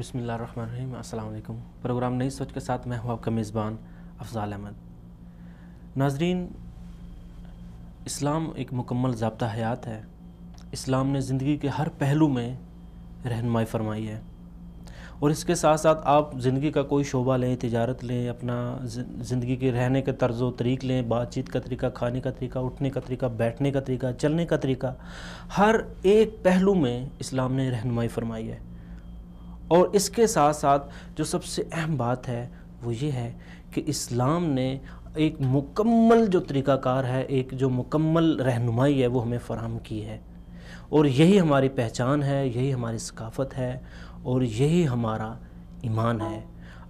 بسم اللہ الرحمن الرحیم۔ السلام علیکم۔ پروگرام نئی سوچ کے ساتھ میں ہوں آپ کا میزبان افضال احمد۔ ناظرین، اسلام ایک مکمل ضابطہ حیات ہے۔ اسلام نے زندگی کے ہر پہلو میں رہنمائی فرمائی ہے، اور اس کے ساتھ ساتھ آپ زندگی کا کوئی شعبہ لیں، تجارت لیں، اپنا زندگی کے رہنے کے طرز و طریق لیں، بات چیت کا طریقہ، کھانے کا طریقہ، اٹھنے کا طریقہ، بیٹھنے کا طریقہ، چلنے کا طریقہ، ہر ایک پہلو میں اسلام نے رہنمائی فرمائی ہے۔ اور اس کے ساتھ ساتھ جو سب سے اہم بات ہے وہ یہ ہے کہ اسلام نے ایک مکمل جو طریقہ کار ہے، ایک جو مکمل رہنمائی ہے وہ ہمیں فراہم کی ہے، اور یہی ہماری پہچان ہے، یہی ہماری ثقافت ہے، اور یہی ہمارا ایمان ہے۔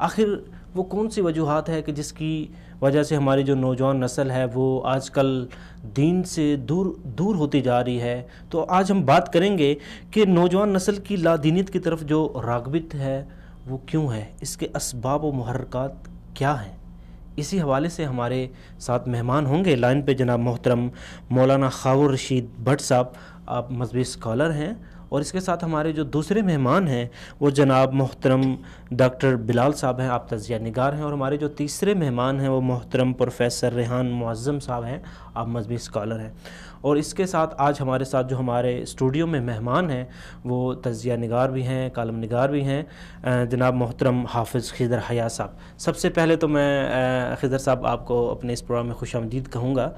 آخر وہ کون سی وجوہات ہے کہ جس کی وجہ سے ہماری جو نوجوان نسل ہے وہ آج کل دین سے دور ہوتی جا رہی ہے؟ تو آج ہم بات کریں گے کہ نوجوان نسل کی لادینیت کی طرف جو راغبت ہے وہ کیوں ہے، اس کے اسباب و محرکات کیا ہیں۔ اسی حوالے سے ہمارے ساتھ مہمان ہوں گے لائن پہ جناب محترم مولانا خاور رشید بٹ صاحب، آپ مذہبی اسکالر ہیں، اور اس کے ساتھ ہمارے جو دوسرے مہمان ہیں وہ جناب محترم ڈاکٹر بلال صاحب ہیں، آپ تجزیہ نگار ہیں، اور ہمارے جو تیسرے مہمان ہیں وہ محترم پروفیسر ریحان معظم صاحب ہیں، آپ مذہبی اسکالر ہیں۔ اور اس کے ساتھ آج ہمارے ساتھ جو ہمارے اسٹوڈیو میں مہمان ہیں وہ تجزیہ نگار بھی ہیں، کالم نگار بھی ہیں، جناب محترم حافظ خضر حیا صاحب۔ سب سے پہلے تو میں خضر صاحب آپ کو اپنے اس پروگرام میں خوش آمدید کہوں گا۔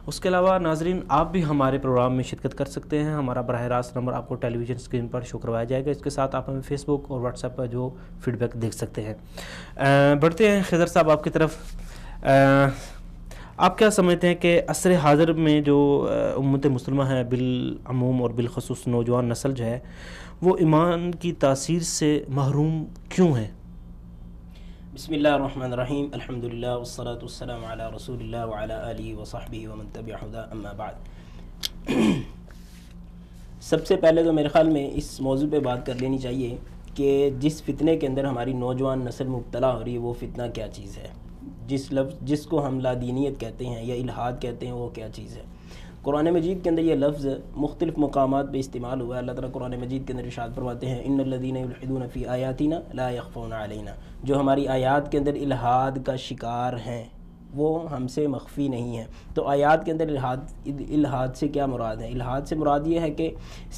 اس کے علاوہ ناظرین، آپ بھی ہمارے پروگرام میں شرکت کر سکتے ہیں۔ ہمارا براہ راست نمبر آپ کو ٹیلی ویژن اسکرین پر شو کروایا جائے گا۔ اس کے ساتھ آپ ہمیں فیس بک اور واٹس ایپ پر جو فیڈ بیک دیکھ سکتے ہیں۔ بڑھتے ہیں خضر صاحب آپ کی طرف۔ آپ کیا سمجھتے ہیں کہ عصر حاضر میں جو امت مسلمہ ہے بالعموم اور بالخصوص نوجوان نسل جو ہے وہ ایمان کی تاثیر سے محروم کیوں ہے؟ بسم اللہ الرحمن الرحیم، الحمدللہ والصلاة والسلام علی رسول اللہ وعلی آلہ وصحبہ ومن تبع ہدیہ، اما بعد۔ سب سے پہلے تو میرے خیال میں اس موضوع پہ بات کر لینی چاہیے کہ جس فتنے کے اندر ہماری نوجوان نسل مبتلا ہو رہی ہے وہ فتنہ کیا چیز ہے، جس کو ہم لادینیت کہتے ہیں یا الحاد کہتے ہیں، وہ کیا چیز ہے۔ قرآن مجید کے اندر یہ لفظ مختلف مقامات پہ استعمال ہوا ہے۔ اللہ تعالیٰ قرآن مجید کے اندر ارشاد فرماتے ہیں ان الذین یلحدون فی آیاتنا لا یخفون علینا، جو ہماری آیات کے اندر الحاد کا شکار ہیں وہ ہم سے مخفی نہیں ہیں۔ تو آیات کے اندر الحاد سے کیا مراد ہے؟ الحاد سے مراد یہ ہے کہ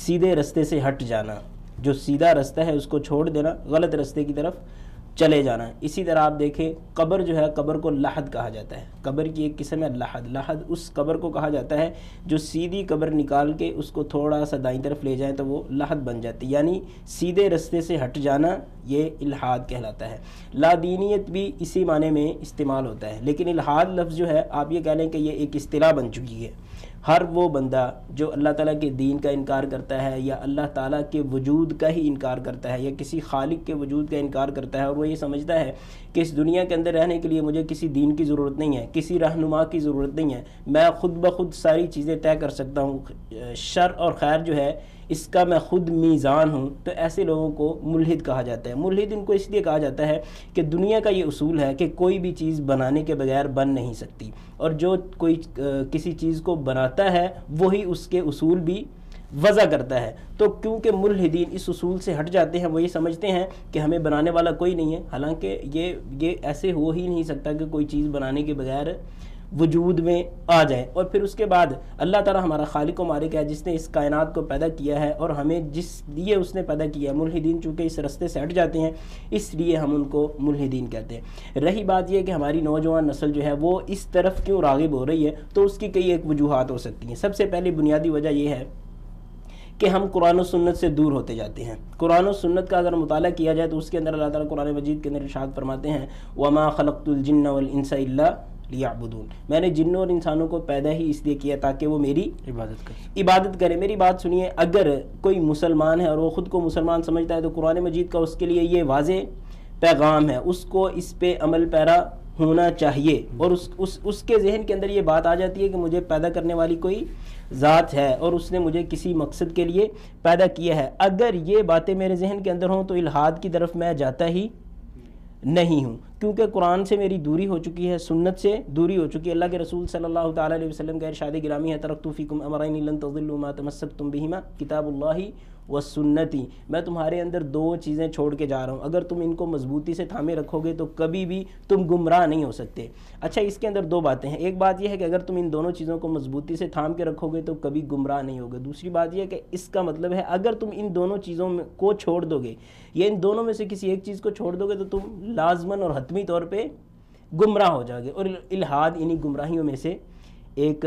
سیدھے رستے سے ہٹ جانا، جو سیدھا رستہ ہے اس کو چھوڑ دینا، غلط رستے کی طرف چلے جانا۔ اسی طرح آپ دیکھیں قبر جو ہے، قبر کو لحد کہا جاتا ہے، قبر کی ایک قسم ہے لحد اس قبر کو کہا جاتا ہے جو سیدھی قبر نکال کے اس کو تھوڑا سا دائیں طرف لے جائیں تو وہ لحد بن جاتی، یعنی سیدھے رستے سے ہٹ جانا، یہ الحاد کہلاتا ہے۔ لادینیت بھی اسی معنی میں استعمال ہوتا ہے، لیکن الحاد لفظ جو ہے آپ یہ کہہ لیں کہ یہ ایک اصطلاح بن چکی ہے۔ ہر وہ بندہ جو اللہ تعالیٰ کے دین کا انکار کرتا ہے یا اللہ تعالیٰ کے وجود کا ہی انکار کرتا ہے یا کسی خالق کے وجود کا انکار کرتا ہے، اور وہ یہ سمجھتا ہے کہ اس دنیا کے اندر رہنے کے لیے مجھے کسی دین کی ضرورت نہیں ہے، کسی رہنما کی ضرورت نہیں ہے، میں خود بخود ساری چیزیں طے کر سکتا ہوں، شر اور خیر جو ہے اس کا میں خود میزان ہوں، تو ایسے لوگوں کو ملحد کہا جاتا ہے۔ ملحد ان کو اس لیے کہا جاتا ہے کہ دنیا کا یہ اصول ہے کہ کوئی بھی چیز بنانے کے بغیر بن نہیں سکتی، اور جو کوئی کسی چیز کو بناتا ہے وہی اس کے اصول بھی وضع کرتا ہے۔ تو کیونکہ ملحدین اس اصول سے ہٹ جاتے ہیں، وہ یہ سمجھتے ہیں کہ ہمیں بنانے والا کوئی نہیں ہے، حالانکہ یہ ایسے ہو ہی نہیں سکتا کہ کوئی چیز بنانے کے بغیر وجود میں آ جائے۔ اور پھر اس کے بعد اللہ تعالیٰ ہمارا خالق و مالک ہے جس نے اس کائنات کو پیدا کیا ہے، اور ہمیں جس لیے اس نے پیدا کیا ہے، ملحدین چونکہ اس رستے سے ہٹ جاتے ہیں اس لیے ہم ان کو ملحدین کہتے ہیں۔ رہی بات یہ کہ ہماری نوجوان نسل جو ہے وہ اس طرف کیوں راغب ہو رہی ہے، تو اس کی کئی ایک وجوہات ہو سکتی ہیں۔ سب سے پہلی بنیادی وجہ یہ ہے کہ ہم قرآن و سنت سے دور ہوتے جاتے ہیں۔ قرآن و سنت کا اگر مطالعہ کیا جائے تو اس کے اندر اللہ تعالیٰ قرآن مجید کے اندر ارشاد فرماتے ہیں وَمَا خَلَقْتُ الْجِنَّ وَالْإِنسَ إِلَّا لِيَعْبُدُونَ، میں نے جنوں اور انسانوں کو پیدا ہی اس لیے کیا تاکہ وہ میری عبادت کرے۔ میری بات سنیے، اگر کوئی مسلمان ہے اور وہ خود کو مسلمان سمجھتا ہے تو قرآن مجید کا اس کے لیے یہ واضح پیغام ہے، اس کو اس پہ عمل پیرا ہونا چاہیے، اور اس کے ذہن کے اندر یہ بات آ جاتی ہے کہ مجھے پیدا کرنے والی کوئی ذات ہے اور اس نے مجھے کسی مقصد کے لیے پیدا کیا ہے۔ اگر یہ باتیں میرے ذہن کے اندر ہوں تو الحاد کی طرف میں جاتا ہی نہیں ہوں، کیونکہ قرآن سے میری دوری ہو چکی ہے، سنت سے دوری ہو چکی ہے۔ اللہ کے رسول صلی اللہ تعالیٰ علیہ وسلم کا ارشاد گرامی ہے ترکت فیکم امرین لن تضلوا ما تمسکتم بہما کتاب اللہ و سنتی، میں تمہارے اندر دو چیزیں چھوڑ کے جا رہا ہوں، اگر تم ان کو مضبوطی سے تھامے رکھو گے تو کبھی بھی تم گمراہ نہیں ہو سکتے۔ اچھا، اس کے اندر دو باتیں ہیں، ایک بات یہ ہے کہ اگر تم ان دونوں چیزوں کو مضبوطی سے تھام کے رکھو گے تو کبھی گمراہ نہیں ہوگے، دوسری بات یہ ہے کہ اس کا مطلب ہے اگر تم ان دونوں چیزوں کو چھوڑ دو گے یا ان دونوں میں سے کسی ایک چیز کو چھوڑ دو گے تو تم لازماً اور حتمی طور پہ گمراہ ہو جاؤ گے، اور الحاد انہی گمراہیوں میں سے ایک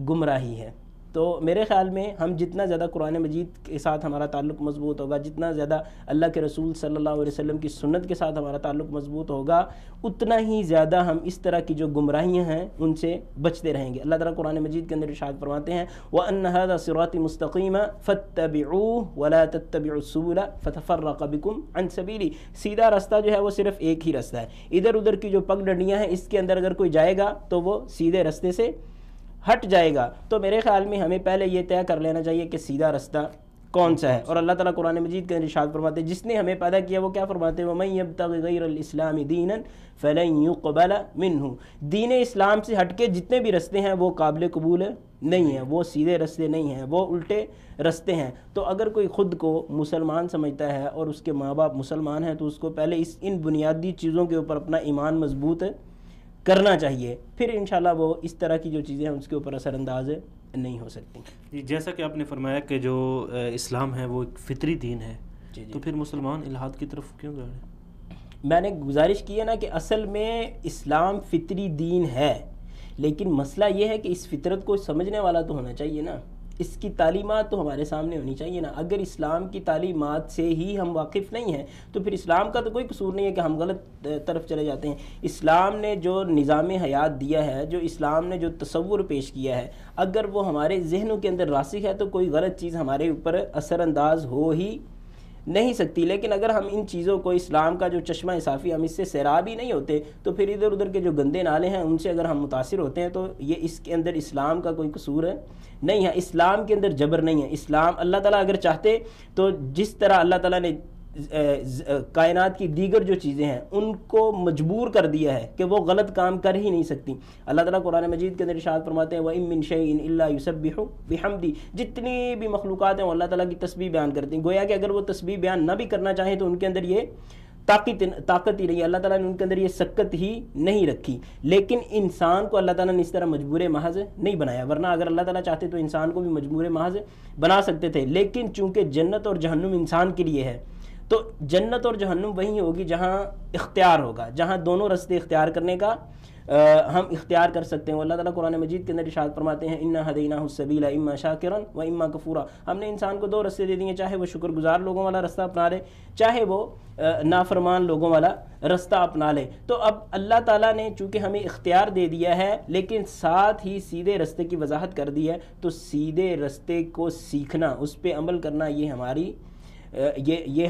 گمراہی ہے۔ تو میرے خیال میں ہم جتنا زیادہ قرآن مجید کے ساتھ ہمارا تعلق مضبوط ہوگا، جتنا زیادہ اللہ کے رسول صلی اللہ علیہ وسلم کی سنت کے ساتھ ہمارا تعلق مضبوط ہوگا، اتنا ہی زیادہ ہم اس طرح کی جو گمراہیاں ہیں ان سے بچتے رہیں گے۔ اللہ تعالیٰ قرآن مجید کے اندر ارشاد فرماتے ہیں وَأَنَّ هَذَا صِرَاطِ مُسْتَقِيمًا فَاتَّبِعُوهُ وَلَا تَتَّبِعُوا السُّبُلَ فَتَفَرَّقَ بِكُمْ عَنْ سَبِيلِهِ، سیدھا راستہ جو ہے وہ صرف ایک ہی راستہ ہے، ادھر ادھر کی جو پگ ڈنڈیاں ہیں اس کے اندر اگر کوئی جائے گا تو وہ سیدھے راستے سے ہٹ جائے گا۔ تو میرے خیال میں ہمیں پہلے یہ طے کر لینا چاہیے کہ سیدھا راستہ کون سا ہے، اور اللہ تعالیٰ قرآن مجید کے ارشاد فرماتے ہیں جس نے ہمیں پیدا کیا وہ کیا فرماتے ہیں وَمَن يَبْتَغِ غَيْرَ الْإِسْلَامِ دِينًا فَلَن يُقْبَلَ مِنْهُ، دین اسلام سے ہٹ کے جتنے بھی رستے ہیں وہ قابل قبول نہیں ہیں، وہ سیدھے رستے نہیں ہیں، وہ الٹے رستے ہیں۔ تو اگر کوئی خود کو مسلمان سمجھتا ہے اور اس کے ماں باپ مسلمان ہیں تو اس کو پہلے ان بنیادی چیزوں کے اوپر اپنا ایمان مضبوط کرنا چاہیے، پھر انشاءاللہ وہ اس طرح کی جو چیزیں ہیں اس کے اوپر اثر انداز نہیں ہو سکتی۔ جیسا کہ آپ نے فرمایا کہ جو اسلام ہے وہ ایک فطری دین ہے، تو پھر مسلمان الحاد کی طرف کیوں گئے؟ میں نے گزارش کی ہے نا کہ اصل میں اسلام فطری دین ہے، لیکن مسئلہ یہ ہے کہ اس فطرت کو سمجھنے والا تو ہونا چاہیے نا، اس کی تعلیمات تو ہمارے سامنے ہونی چاہیے نا۔ اگر اسلام کی تعلیمات سے ہی ہم واقف نہیں ہیں تو پھر اسلام کا تو کوئی قصور نہیں ہے کہ ہم غلط طرف چلے جاتے ہیں۔ اسلام نے جو نظام حیات دیا ہے، جو اسلام نے جو تصور پیش کیا ہے، اگر وہ ہمارے ذہنوں کے اندر راسخ ہے تو کوئی غلط چیز ہمارے اوپر اثر انداز ہو ہی نہیں سکتی۔ لیکن اگر ہم ان چیزوں کو، اسلام کا جو چشمہ صافی، ہم اس سے سیراب ہی نہیں ہوتے تو پھر ادھر ادھر کے جو گندے نالے ہیں ان سے اگر ہم متاثر ہوتے ہیں تو یہ اس کے اندر اسلام کا کوئی قصور نہیں ہے، اسلام کے اندر جبر نہیں ہے۔ اسلام اللہ تعالیٰ اگر چاہتے تو جس طرح اللہ تعالیٰ نے کائنات کی دیگر جو چیزیں ہیں ان کو مجبور کر دیا ہے کہ وہ غلط کام کر ہی نہیں سکتی۔ اللہ تعالیٰ قرآن مجید کے اندر ارشاد فرماتے ہیں وَإِن مِّن شَيْءٍ إِلَّا يُسَبِّحُ بِحَمْدِهِ، جتنی بھی مخلوقات ہیں وہ اللہ تعالیٰ کی تسبیح بیان کرتی ہیں، گویا کہ اگر وہ تسبیح بیان نہ بھی کرنا چاہیں تو ان کے اندر یہ طاقت ہی نہیں، اللہ تعالیٰ نے ان کے اندر یہ سکت ہی نہیں رکھی۔ لیکن انسان کو اللہ تعالیٰ نے اس طرح مجبور محض نہیں بنایا، ورنہ اگر اللہ تعالیٰ چاہتے تو انسان کو بھی مجبور محض بنا سکتے تھے۔ لیکن چونکہ جنت اور جہنم انسان کے لیے ہے تو جنت اور جہنم وہیں ہوگی جہاں اختیار ہوگا، جہاں دونوں راستے اختیار کرنے کا ہم اختیار کر سکتے ہیں۔ اللہ تعالیٰ قرآن مجید کے اندر ارشاد فرماتے ہیں اِنَّا هَدَيْنَاهُ السَّبِيلَ إِمَّا شَاكِرًا وَإِمَّا كَفُورًا، ہم نے انسان کو دو راستے دے دیے، چاہے وہ شکر گزار لوگوں والا راستہ اپنا لے، چاہے وہ نافرمان لوگوں والا راستہ اپنا لے۔ تو اب اللہ تعالیٰ نے چونکہ ہمیں اختیار دے دیا ہے لیکن ساتھ ہی سیدھے راستے کی وضاحت کر دی ہے، تو سیدھے راستے کو سیکھنا، اس پہ عمل کرنا یہ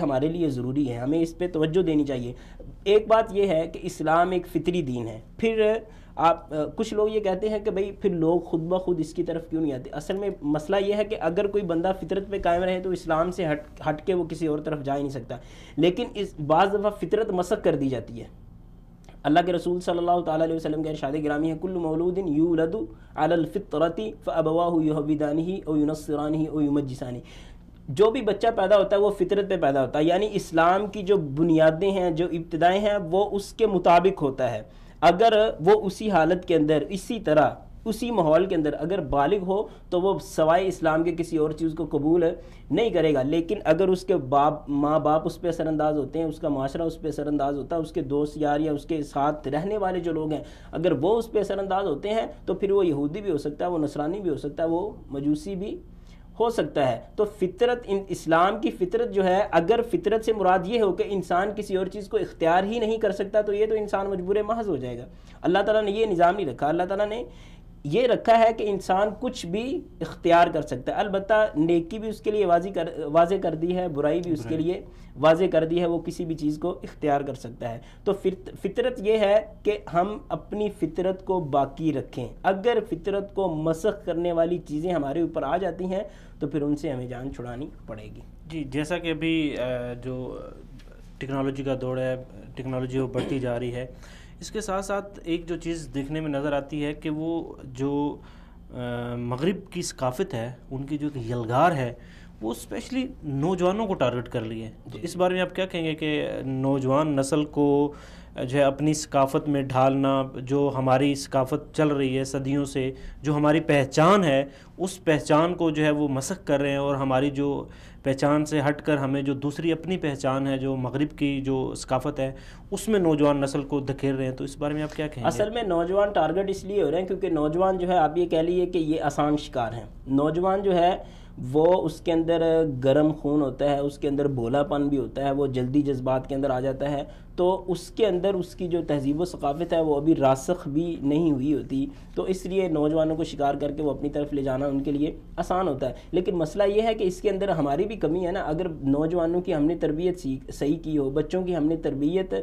ہمارے لیے ضروری ہے، ہمیں اس پہ توجہ دینی چاہیے۔ ایک بات یہ ہے کہ اسلام ایک فطری دین ہے، پھر کچھ لوگ یہ کہتے ہیں کہ بھئی پھر لوگ خود بخود اس کی طرف کیوں نہیں آتے۔ اصل میں مسئلہ یہ ہے کہ اگر کوئی بندہ فطرت پہ قائم رہے تو اسلام سے ہٹ کے وہ کسی اور طرف جا ہی نہیں سکتا، لیکن بعض دفعہ فطرت مسخ کر دی جاتی ہے۔ اللہ کے رسول صلی اللہ تعالیٰ علیہ وسلم کے ارشاد گرامی ہے کل مولود یولد علی الفطرۃ فابواہ یہودانہ او ینصرانہ او یمجسانہ، جو بھی بچہ پیدا ہوتا ہے وہ فطرت پہ پیدا ہوتا ہے، یعنی اسلام کی جو بنیادیں ہیں، جو ابتدائیں ہیں وہ اس کے مطابق ہوتا ہے۔ اگر وہ اسی حالت کے اندر، اسی طرح اسی ماحول کے اندر اگر بالغ ہو تو وہ سوائے اسلام کے کسی اور چیز کو قبول نہیں کرے گا، لیکن اگر اس کے ماں باپ اس پہ اثر انداز ہوتے ہیں، اس کا معاشرہ اس پہ اثر انداز ہوتا ہے، اس کے دوست یار یا اس کے ساتھ رہنے والے جو لوگ ہیں اگر وہ اس پہ اثر انداز ہوتے ہیں تو پھر وہ یہودی بھی ہو سکتا ہے، وہ نصرانی بھی ہو سکتا ہے، وہ مجوسی بھی ہو سکتا ہے۔ تو فطرت، اسلام کی فطرت جو ہے، اگر فطرت سے مراد یہ ہو کہ انسان کسی اور چیز کو اختیار ہی نہیں کر سکتا تو یہ تو انسان مجبور محض ہو جائے گا۔ اللہ تعالیٰ نے یہ نظام نہیں رکھا، اللہ تعالیٰ نے یہ رکھا ہے کہ انسان کچھ بھی اختیار کر سکتا ہے، البتہ نیکی بھی اس کے لیے واضح کر دی ہے، برائی بھی اس کے لیے واضح کر دی ہے، وہ کسی بھی چیز کو اختیار کر سکتا ہے۔ تو فطرت یہ ہے کہ ہم اپنی فطرت کو باقی رکھیں، اگر فطرت کو مسخ کرنے والی چیزیں ہمارے اوپر آ جاتی ہیں تو پھر ان سے ہمیں جان چھڑانی پڑے گی۔ جی، جیسا کہ ابھی جو ٹیکنالوجی کا دور ہے، ٹیکنالوجی وہ بڑھتی جا رہی ہے، اس کے ساتھ ساتھ ایک جو چیز دیکھنے میں نظر آتی ہے کہ وہ جو مغرب کی ثقافت ہے، ان کی جو یلغار ہے وہ اسپیشلی نوجوانوں کو ٹارگٹ کر لی ہے. اس بارے میں آپ کیا کہیں گے کہ نوجوان نسل کو جو ہے اپنی ثقافت میں ڈھالنا، جو ہماری ثقافت چل رہی ہے صدیوں سے، جو ہماری پہچان ہے، اس پہچان کو جو ہے وہ مسخ کر رہے ہیں، اور ہماری جو پہچان سے ہٹ کر ہمیں جو دوسری اپنی پہچان ہے، جو مغرب کی جو ثقافت ہے، اس میں نوجوان نسل کو دھکیل رہے ہیں؟ تو اس بارے میں آپ کیا کہیں گے؟ اصل میں نوجوان ٹارگٹ اس لیے ہو رہے ہیں کیونکہ نوجوان جو ہے آپ یہ کہہ لیے کہ یہ آسان شکار ہیں. نوجوان جو ہے وہ اس کے اندر گرم خون ہوتا ہے، اس کے اندر بولا پن بھی ہوتا ہے، وہ جلدی جذبات کے اندر آ جاتا ہے، تو اس کے اندر اس کی جو تہذیب و ثقافت ہے وہ ابھی راسخ بھی نہیں ہوئی ہوتی، تو اس لیے نوجوانوں کو شکار کر کے وہ اپنی طرف لے جانا ان کے لیے آسان ہوتا ہے. لیکن مسئلہ یہ ہے کہ اس کے اندر ہماری بھی کمی ہے نا. اگر نوجوانوں کی ہم نے تربیت صحیح کی ہو، بچوں کی ہم نے تربیت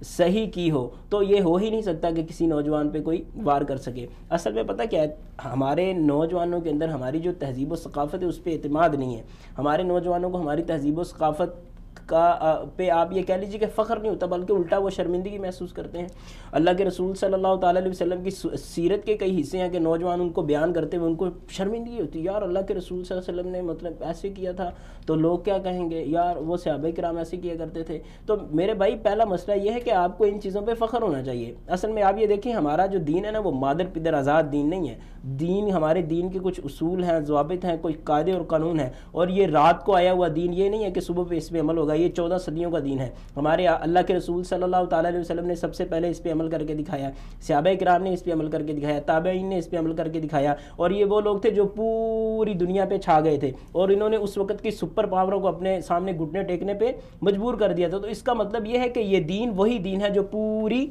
صحیح کی ہو، تو یہ ہو ہی نہیں سکتا کہ کسی نوجوان پہ کوئی وار کر سکے. اصل میں پتہ کیا ہے، ہمارے نوجوانوں کے اندر ہماری جو تہذیب و ثقافت ہے اس پہ اعتماد نہیں ہے. ہمارے نوجوانوں کو ہماری تہذیب و ثقافت کا پہ آپ یہ کہہ لیجیے کہ فخر نہیں ہوتا، بلکہ الٹا وہ شرمندگی محسوس کرتے ہیں. اللہ کے رسول صلی اللہ تعالیٰ علیہ وسلم کی سیرت کے کئی حصے ہیں کہ نوجوان ان کو بیان کرتے ہوئے ان کو شرمندگی ہوتی ہے، یار اللہ کے رسول صلی اللہ علیہ وسلم نے مطلب ایسے کیا تھا تو لوگ کیا کہیں گے، یار وہ صحابہ کرام ایسے کیا کرتے تھے. تو میرے بھائی پہلا مسئلہ یہ ہے کہ آپ کو ان چیزوں پہ فخر ہونا چاہیے. اصل میں آپ یہ دیکھیں ہمارا جو دین ہے نا وہ مادر پدر آزاد دین نہیں ہے. دین، ہمارے دین کے کچھ اصول ہیں، ضوابط ہیں، کوئی قاعدے اور قانون ہیں، اور یہ رات کو آیا ہوا دین یہ نہیں ہے کہ صبح پہ اس پہ عمل ہوگا. یہ 14 صدیوں کا دین ہے. ہمارے اللہ کے رسول صلی اللہ تعالیٰ علیہ وسلم نے سب سے پہلے اس پہ عمل کر کے دکھایا، صحابہ کرام نے اس پہ عمل کر کے دکھایا، تابعین نے اس پہ عمل کر کے دکھایا، اور یہ وہ لوگ تھے جو پوری دنیا پہ چھا گئے تھے، اور انہوں نے اس وقت کی سپر پاوروں کو اپنے سامنے گھٹنے ٹیکنے پہ مجبور کر دیا تھا. تو اس کا مطلب یہ ہے کہ یہ دین وہی دین ہے جو پوری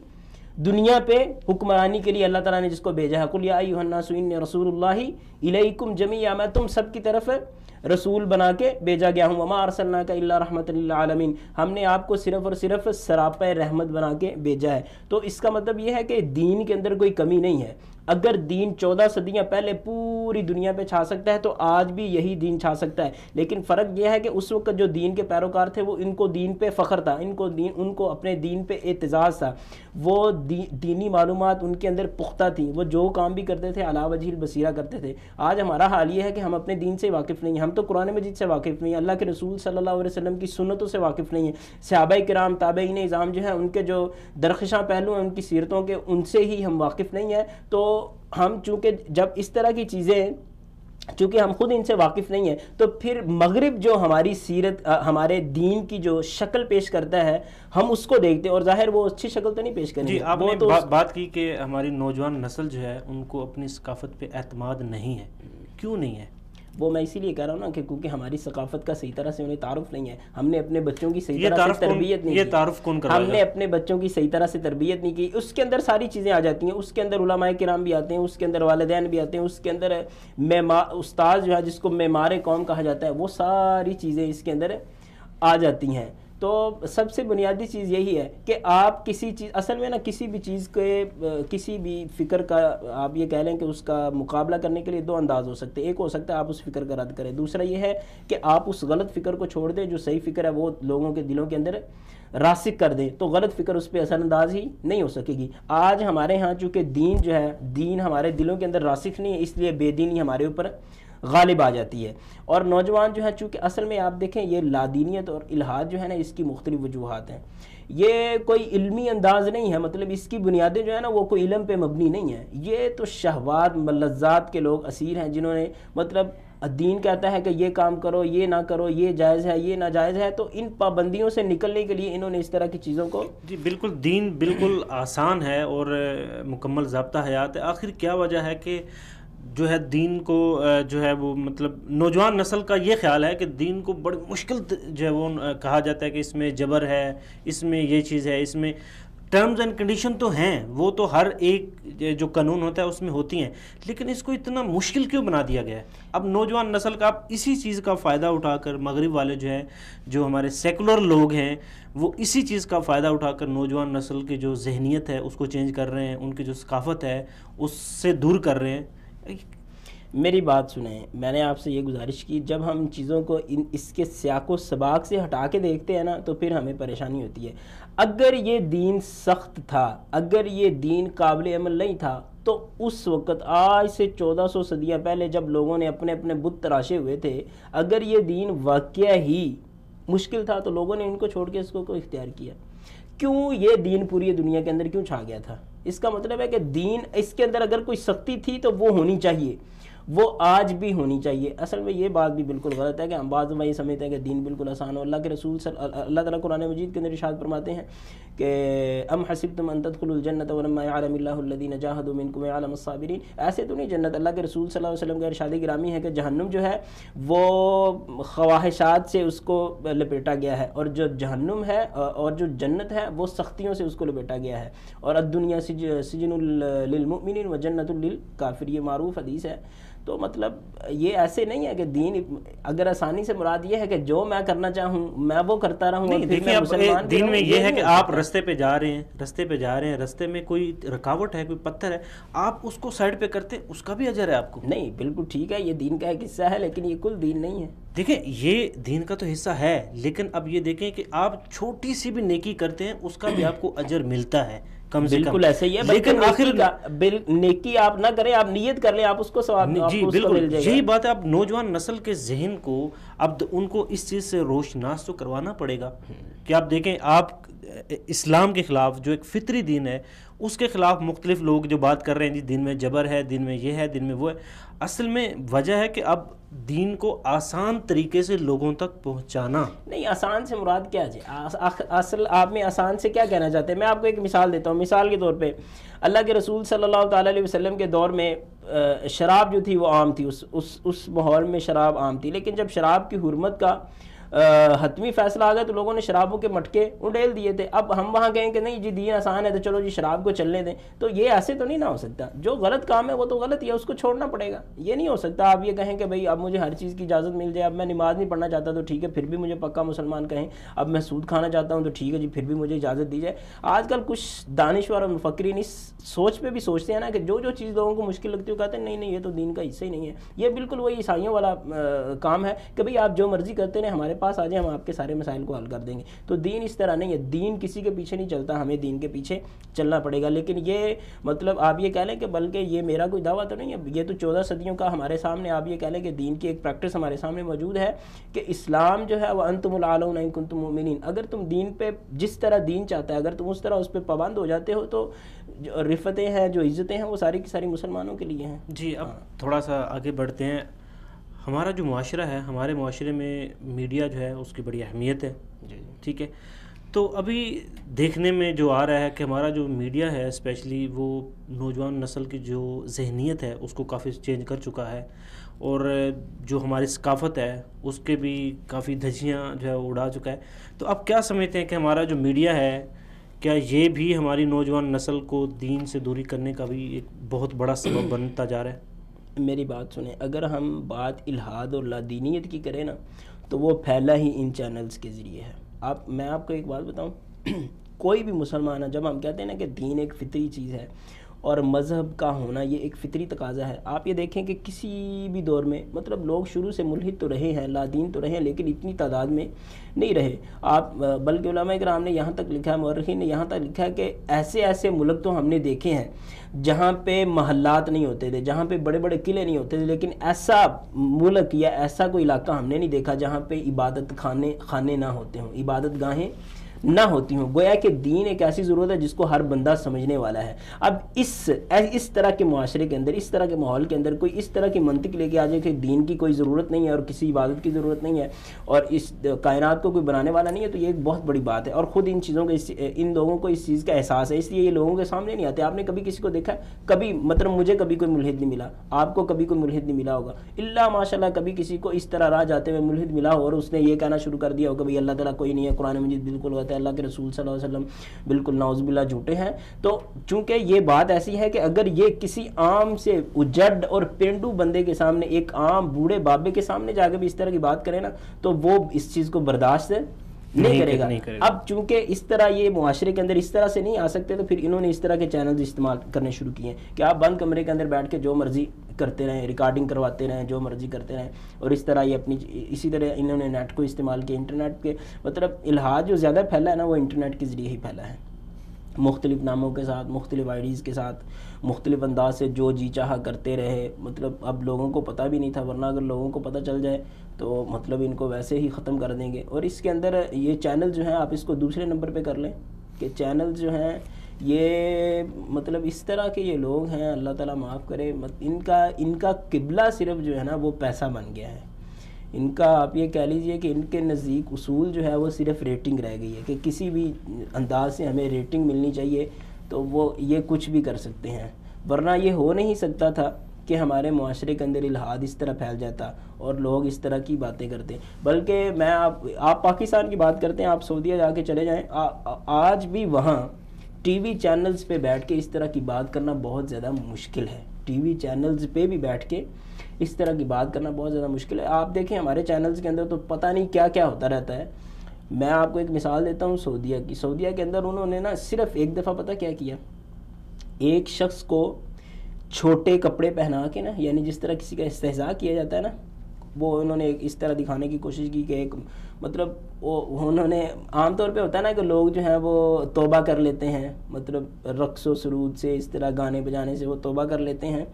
دنیا پہ حکمرانی کے لیے اللہ تعالیٰ نے جس کو بھیجا ہے. قل یا ایھا الناس انی رسول اللہ الیکم جمیعا، میں تم سب کی طرف رسول بنا کے بھیجا گیا ہوں. وما ارسلناک الا رحمۃ للعالمین، ہم نے آپ کو صرف اور صرف سراپہ رحمت بنا کے بھیجا ہے. تو اس کا مطلب یہ ہے کہ دین کے اندر کوئی کمی نہیں ہے. اگر دین 14 صدیاں پہلے پوری دنیا پہ چھا سکتا ہے تو آج بھی یہی دین چھا سکتا ہے. لیکن فرق یہ ہے کہ اس وقت جو دین کے پیروکار تھے وہ ان کو دین پہ فخر تھا، ان کو اپنے دین پہ اعتزاز تھا، وہ دینی معلومات ان کے اندر پختہ تھیں، وہ جو کام بھی کرتے تھے علی وجہ البصیرہ کرتے تھے. آج ہمارا حال یہ ہے کہ ہم اپنے دین سے واقف نہیں ہیں، ہم تو قرآن مجید سے واقف نہیں ہیں، اللہ کے رسول صلی اللہ علیہ وسلم کی سنتوں سے واقف نہیں ہیں، صحابہ کرام تابعین اعظام جو ہیں ان کے جو درخشاں پہلو ہیں ان کی سیرتوں کے، ان سے ہی ہم واقف نہیں ہیں. تو ہم چونکہ جب اس طرح کی چیزیں، چونکہ ہم خود ان سے واقف نہیں ہیں، تو پھر مغرب جو ہماری سیرت، ہمارے دین کی جو شکل پیش کرتا ہے ہم اس کو دیکھتے ہیں، اور ظاہر وہ اچھی شکل تو نہیں پیش کریں گے. جی، آپ نے بات کی کہ ہماری نوجوان نسل جو ہے ان کو اپنی ثقافت پہ اعتماد نہیں ہے. کیوں نہیں ہے؟ وہ میں اسی لیے کہہ رہا ہوں نا کہ کیونکہ ہماری ثقافت کا صحیح طرح سے انہیں تعارف نہیں ہے. ہم نے اپنے بچوں کی صحیح طرح سے تربیت نہیں کی. یہ تعارف کون کروائے گا؟ ہم نے اپنے بچوں کی صحیح طرح سے تربیت نہیں کی. اس کے اندر ساری چیزیں آ جاتی ہیں، اس کے اندر علماء کرام بھی آتے ہیں، اس کے اندر والدین بھی آتے ہیں، اس کے اندر استاد جو ہے جس کو معمار قوم کہا جاتا ہے، وہ ساری چیزیں اس کے اندر آ جاتی ہیں. تو سب سے بنیادی چیز یہی ہے کہ آپ کسی چیز، اصل میں نا کسی بھی چیز کے، کسی بھی فکر کا آپ یہ کہہ لیں کہ اس کا مقابلہ کرنے کے لیے دو انداز ہو سکتے ہیں. ایک ہو سکتا ہے آپ اس فکر کا رد کریں، دوسرا یہ ہے کہ آپ اس غلط فکر کو چھوڑ دیں، جو صحیح فکر ہے وہ لوگوں کے دلوں کے اندر راسخ کر دیں، تو غلط فکر اس پہ اثر انداز ہی نہیں ہو سکے گی. آج ہمارے ہاں چونکہ دین جو ہے، دین ہمارے دلوں کے اندر راسخ نہیں ہے، اس لیے بے دینی ہمارے اوپر غالب آ جاتی ہے. اور نوجوان جو ہے چونکہ اصل میں آپ دیکھیں یہ لادینیت اور الحاد جو ہے نا اس کی مختلف وجوہات ہیں. یہ کوئی علمی انداز نہیں ہے، مطلب اس کی بنیادیں جو ہے نا وہ کوئی علم پہ مبنی نہیں ہے. یہ تو شہوات ملذات کے لوگ اسیر ہیں جنہوں نے مطلب دین کہتا ہے کہ یہ کام کرو، یہ نہ کرو، یہ جائز ہے، یہ ناجائز ہے، تو ان پابندیوں سے نکلنے کے لیے انہوں نے اس طرح کی چیزوں کو. جی بالکل، دین بالکل آسان ہے اور مکمل ضابطہ حیات ہے. آخر کیا وجہ ہے کہ جو ہے دین کو جو ہے وہ مطلب نوجوان نسل کا یہ خیال ہے کہ دین کو بڑی مشکل جو ہے وہ کہا جاتا ہے کہ اس میں جبر ہے، اس میں یہ چیز ہے، اس میں ٹرمز اینڈ کنڈیشن تو ہیں، وہ تو ہر ایک جو قانون ہوتا ہے اس میں ہوتی ہیں، لیکن اس کو اتنا مشکل کیوں بنا دیا گیا ہے؟ اب نوجوان نسل کا اب اسی چیز کا فائدہ اٹھا کر مغرب والے جو ہیں، جو ہمارے سیکولر لوگ ہیں، وہ اسی چیز کا فائدہ اٹھا کر نوجوان نسل کی جو ذہنیت ہے اس کو چینج کر رہے ہیں، ان کی جو ثقافت ہے اس سے دور کر رہے ہیں. میری بات سنیں، میں نے آپ سے یہ گزارش کی، جب ہم چیزوں کو اس کے سیاق و سباق سے ہٹا کے دیکھتے ہیں نا تو پھر ہمیں پریشانی ہوتی ہے. اگر یہ دین سخت تھا، اگر یہ دین قابل عمل نہیں تھا تو اس وقت آج سے 1400 صدیاں پہلے جب لوگوں نے اپنے اپنے بت تراشے ہوئے تھے، اگر یہ دین واقعہ ہی مشکل تھا تو لوگوں نے ان کو چھوڑ کے اس کو اختیار کیا. کیوں یہ دین پوری دنیا کے اندر کیوں چھا گیا تھا؟ اس کا مطلب ہے کہ دین، اس کے اندر اگر کوئی سختی تھی تو وہ ہونی چاہیے، وہ آج بھی ہونی چاہیے. اصل میں یہ بات بھی بالکل غلط ہے کہ ہم بعض یہ سمجھتے ہیں کہ دین بالکل آسان ہو. اللہ کے رسول اللہ تعالیٰ قرآن مجید کے اندر ارشاد فرماتے ہیں کہ ام حسبتم ان تدخلوا الجنۃ ولما يعلم الله الذين جاهدوا منكم ويعلم الصابرين. ایسے تو نہیں جنت. اللہ کے رسول صلی اللہ علیہ وسلم کا ارشاد گرامی ہے کہ جہنم جو ہے وہ خواہشات سے اس کو لپیٹا گیا ہے، اور جو جہنم ہے اور جو جنت ہے وہ سختیوں سے اس کو لپیٹا گیا ہے. اور الدنیا سجن للمؤمنین وجنت للکافر، یہ معروف حدیث ہے. تو مطلب یہ ایسے نہیں ہے کہ دین اگر آسانی سے مراد یہ ہے کہ جو میں کرنا چاہوں میں وہ کرتا رہوں. دیکھیں دین میں یہ ہے کہ آپ رستے پہ جا رہے ہیں، رستے میں کوئی رکاوٹ ہے، کوئی پتھر ہے، آپ اس کو سائڈ پہ کرتے، اس کا بھی اجر ہے آپ کو. نہیں بالکل ٹھیک ہے، یہ دین کا ایک حصہ ہے، لیکن یہ کل دین نہیں ہے. دیکھیں یہ دین کا تو حصہ ہے، لیکن اب یہ دیکھیں کہ آپ چھوٹی سی بھی نیکی کرتے ہیں اس کا بھی آپ کو اجر ملتا ہے کم سے کم. بالکل ایسے ہی ہے، لیکن نیکی آپ نہ کریں، آپ نیت کر لیں، آپ اس کو ثواب مل جائے گا. جی بالکل یہی بات ہے. اب نوجوان نسل کے ذہن کو اب ان کو اس چیز سے روشناس تو کروانا پڑے گا کہ آپ دیکھیں، آپ اسلام کے خلاف جو ایک فطری دین ہے اس کے خلاف مختلف لوگ جو بات کر رہے ہیں، جی دین میں جبر ہے، دین میں یہ ہے، دین میں وہ ہے. اصل میں وجہ ہے کہ اب دین کو آسان طریقے سے لوگوں تک پہنچانا. نہیں، آسان سے مراد کیا ہے؟ اصل آپ میں آسان سے کیا کہنا چاہتے ہیں؟ میں آپ کو ایک مثال دیتا ہوں. مثال کے طور پہ اللہ کے رسول صلی اللہ تعالیٰ علیہ وسلم کے دور میں شراب جو تھی وہ عام تھی، اس ماحول میں شراب عام تھی. لیکن جب شراب کی حرمت کا حتمی فیصلہ آ گیا تو لوگوں نے شرابوں کے مٹکے اڈیل دیے تھے. اب ہم وہاں کہیں کہ نہیں جی دین آسان ہے تو چلو جی شراب کو چلنے دیں، تو یہ ایسے تو نہیں نہ ہو سکتا. جو غلط کام ہے وہ تو غلط ہی ہے، اس کو چھوڑنا پڑے گا. یہ نہیں ہو سکتا آپ یہ کہیں کہ بھئی اب مجھے ہر چیز کی اجازت مل جائے، اب میں نماز نہیں پڑھنا چاہتا تو ٹھیک ہے پھر بھی مجھے پکا مسلمان کہیں، اب میں سود کھانا چاہتا ہوں تو ٹھیک ہے جی پھر بھی مجھے اجازت دی جائے. آج کل کچھ دانشور اور مفکرین اس سوچ پہ بھی سوچتے ہیں نا کہ جو چیز لوگوں کو مشکل لگتی ہے وہ کہتے ہیں نہیں یہ تو دین کا حصہ ہی نہیں ہے. یہ بالکل وہی عیسائیوں والا کام ہے کہ بھئی آپ جو مرضی کرتے ہیں ہمارے پاس آ جائیں، ہم آپ کے سارے مسائل کو حل کر دیں گے. تو دین اس طرح نہیں ہے، دین کسی کے پیچھے نہیں چلتا، ہمیں دین کے پیچھے چلنا پڑے گا. لیکن یہ مطلب آپ یہ کہہ لیں کہ بلکہ یہ میرا کوئی دعویٰ تو نہیں ہے، یہ تو 14 صدیوں کا ہمارے سامنے آپ یہ کہہ لیں کہ دین کی ایک پریکٹس ہمارے سامنے موجود ہے کہ اسلام جو ہے وَأَنْتُمُ الْأَعْلَوْنَ إِن كُنتُم مُؤْمِنِينَ. اگر تم دین پہ جس طرح دین چاہتا ہے، اگر تم اس طرح اس پہ پابند ہو جاتے ہو تو جو رفتیں ہیں، جو عزتیں ہیں، وہ ساری کی ساری مسلمانوں کے لیے ہیں. جی اب تھوڑا سا آگے بڑھتے ہیں. ہمارا جو معاشرہ ہے، ہمارے معاشرے میں میڈیا جو ہے اس کی بڑی اہمیت ہے. جی ٹھیک ہے. تو ابھی دیکھنے میں جو آ رہا ہے کہ ہمارا جو میڈیا ہے اسپیشلی وہ نوجوان نسل کی جو ذہنیت ہے اس کو کافی چینج کر چکا ہے، اور جو ہماری ثقافت ہے اس کے بھی کافی دھجیاں جو ہے اڑا چکا ہے. تو اب کیا سمجھتے ہیں کہ ہمارا جو میڈیا ہے کیا یہ بھی ہماری نوجوان نسل کو دین سے دوری کرنے کا بھی ایک بہت بڑا سبب بنتا جا رہا ہے؟ میری بات سنیں، اگر ہم بات الحاد اور لادینیت کی کریں نا تو وہ پھیلا ہی ان چینلز کے ذریعے ہے. میں آپ کو ایک بات بتاؤں، کوئی بھی مسلمان ہے، جب ہم کہتے ہیں نا کہ دین ایک فطری چیز ہے اور مذہب کا ہونا یہ ایک فطری تقاضا ہے. آپ یہ دیکھیں کہ کسی بھی دور میں مطلب لوگ شروع سے ملحد تو رہے ہیں، لادین تو رہے ہیں، لیکن اتنی تعداد میں نہیں رہے. آپ بلکہ علماء کرام نے یہاں تک لکھا ہے، مورخین نے یہاں تک لکھا ہے کہ ایسے ملک تو ہم نے دیکھے ہیں جہاں پہ محلات نہیں ہوتے تھے، جہاں پہ بڑے بڑے قلعے نہیں ہوتے تھے، لیکن ایسا ملک یا ایسا کوئی علاقہ ہم نے نہیں دیکھا جہاں پہ عبادت خانے نہ ہوتے ہوں، عبادت گاہیں نہ ہوتی ہوں. گویا کہ دین ایک ایسی ضرورت ہے جس کو ہر بندہ سمجھنے والا ہے. اب اس طرح کے معاشرے کے اندر، اس طرح کے ماحول کے اندر کوئی اس طرح کی منطق لے کے آ جائے کہ دین کی کوئی ضرورت نہیں ہے اور کسی عبادت کی ضرورت نہیں ہے اور اس کائنات کو کوئی بنانے والا نہیں ہے، تو یہ ایک بہت بڑی بات ہے. اور خود ان چیزوں کا ان لوگوں کو اس چیز کا احساس ہے، اس لیے یہ لوگوں کے سامنے نہیں آتے. آپ نے کبھی کسی کو دیکھا ہے؟ کبھی مطلب مجھے کبھی کوئی ملحد نہیں ملا، آپ کو کبھی کوئی ملحد نہیں ملا ہوگا، الا ماشاء اللہ کبھی کسی کو اس طرح راہ جاتے ہوئے ملحد ملا ہو اور اس نے یہ کہنا شروع کر دیا ہو کہ بھئی اللہ تعالیٰ کوئی نہیں ہے، قرآن مجید بالکل غلط ہے، اللہ کے رسول صلی اللہ علیہ وسلم بالکل نعوذ باللہ جھوٹے ہیں. تو چونکہ یہ بات ایسی ہے کہ اگر یہ کسی عام سے اجڑ اور پینڈو بندے کے سامنے، ایک عام بوڑھے بابے کے سامنے جا کے بھی اس طرح کی بات کرے نا تو وہ اس چیز کو برداشت نہیں کرے گا. اب چونکہ اس طرح یہ معاشرے کے اندر اس طرح سے نہیں آ سکتے تو پھر انہوں نے اس طرح کے چینلز استعمال کرنے شروع کیے ہیں کہ آپ بند کمرے کے اندر بیٹھ کے جو مرضی کرتے رہیں، ریکارڈنگ کرواتے رہیں، جو مرضی کرتے رہیں. اور اس طرح یہ اسی طرح انہوں نے نیٹ کو استعمال کیا. انٹرنیٹ کے مطلب الحاد جو زیادہ پھیلا ہے نا وہ انٹرنیٹ کے ذریعے ہی پھیلا ہے. مختلف ناموں کے ساتھ، مختلف آئی ڈیز کے ساتھ، مختلف انداز سے جو جی چاہا کرتے رہے. مطلب اب لوگوں کو پتہ بھی نہیں تھا، ورنہ اگر لوگوں کو پتہ چل جائے تو مطلب ان کو ویسے ہی ختم کر دیں گے. اور اس کے اندر یہ چینل جو ہیں، آپ اس کو دوسرے نمبر پہ کر لیں کہ چینل جو ہیں یہ مطلب اس طرح کے یہ لوگ ہیں، اللہ تعالیٰ معاف کرے، ان کا قبلہ صرف جو ہے نا وہ پیسہ بن گیا ہے. ان کا آپ یہ کہہ لیجئے کہ ان کے نزدیک اصول جو ہے وہ صرف ریٹنگ رہ گئی ہے، کہ کسی بھی انداز سے ہمیں ریٹنگ ملنی چاہیے تو وہ یہ کچھ بھی کر سکتے ہیں. ورنہ یہ ہو نہیں سکتا تھا کہ ہمارے معاشرے کے اندر الحاد اس طرح پھیل جاتا اور لوگ اس طرح کی باتیں کرتے. بلکہ میں آپ پاکستان کی بات کرتے ہیں، آپ سعودیہ جا کے چلے جائیں، آج بھی وہاں ٹی وی چینلز پہ بیٹھ کے اس طرح کی بات کرنا بہت زیادہ مشکل ہے. ٹی وی چینلز پہ بھی بیٹھ کے اس طرح کی بات کرنا بہت زیادہ مشکل ہے. آپ دیکھیں ہمارے چینلز کے اندر تو پتہ نہیں کیا کیا ہوتا رہتا ہے. میں آپ کو ایک مثال دیتا ہوں سعودیہ کی. سعودیہ کے اندر انہوں نے نا صرف ایک دفعہ پتہ کیا کیا، ایک شخص کو چھوٹے کپڑے پہنا کے نا، یعنی جس طرح کسی کا استہزاء کیا جاتا ہے نا، وہ انہوں نے اس طرح دکھانے کی کوشش کی کہ ایک مطلب انہوں نے عام طور پہ ہوتا ہے نا کہ لوگ جو ہیں وہ توبہ کر لیتے ہیں، مطلب رقص و سرود سے، اس طرح گانے بجانے سے وہ توبہ کر لیتے ہیں.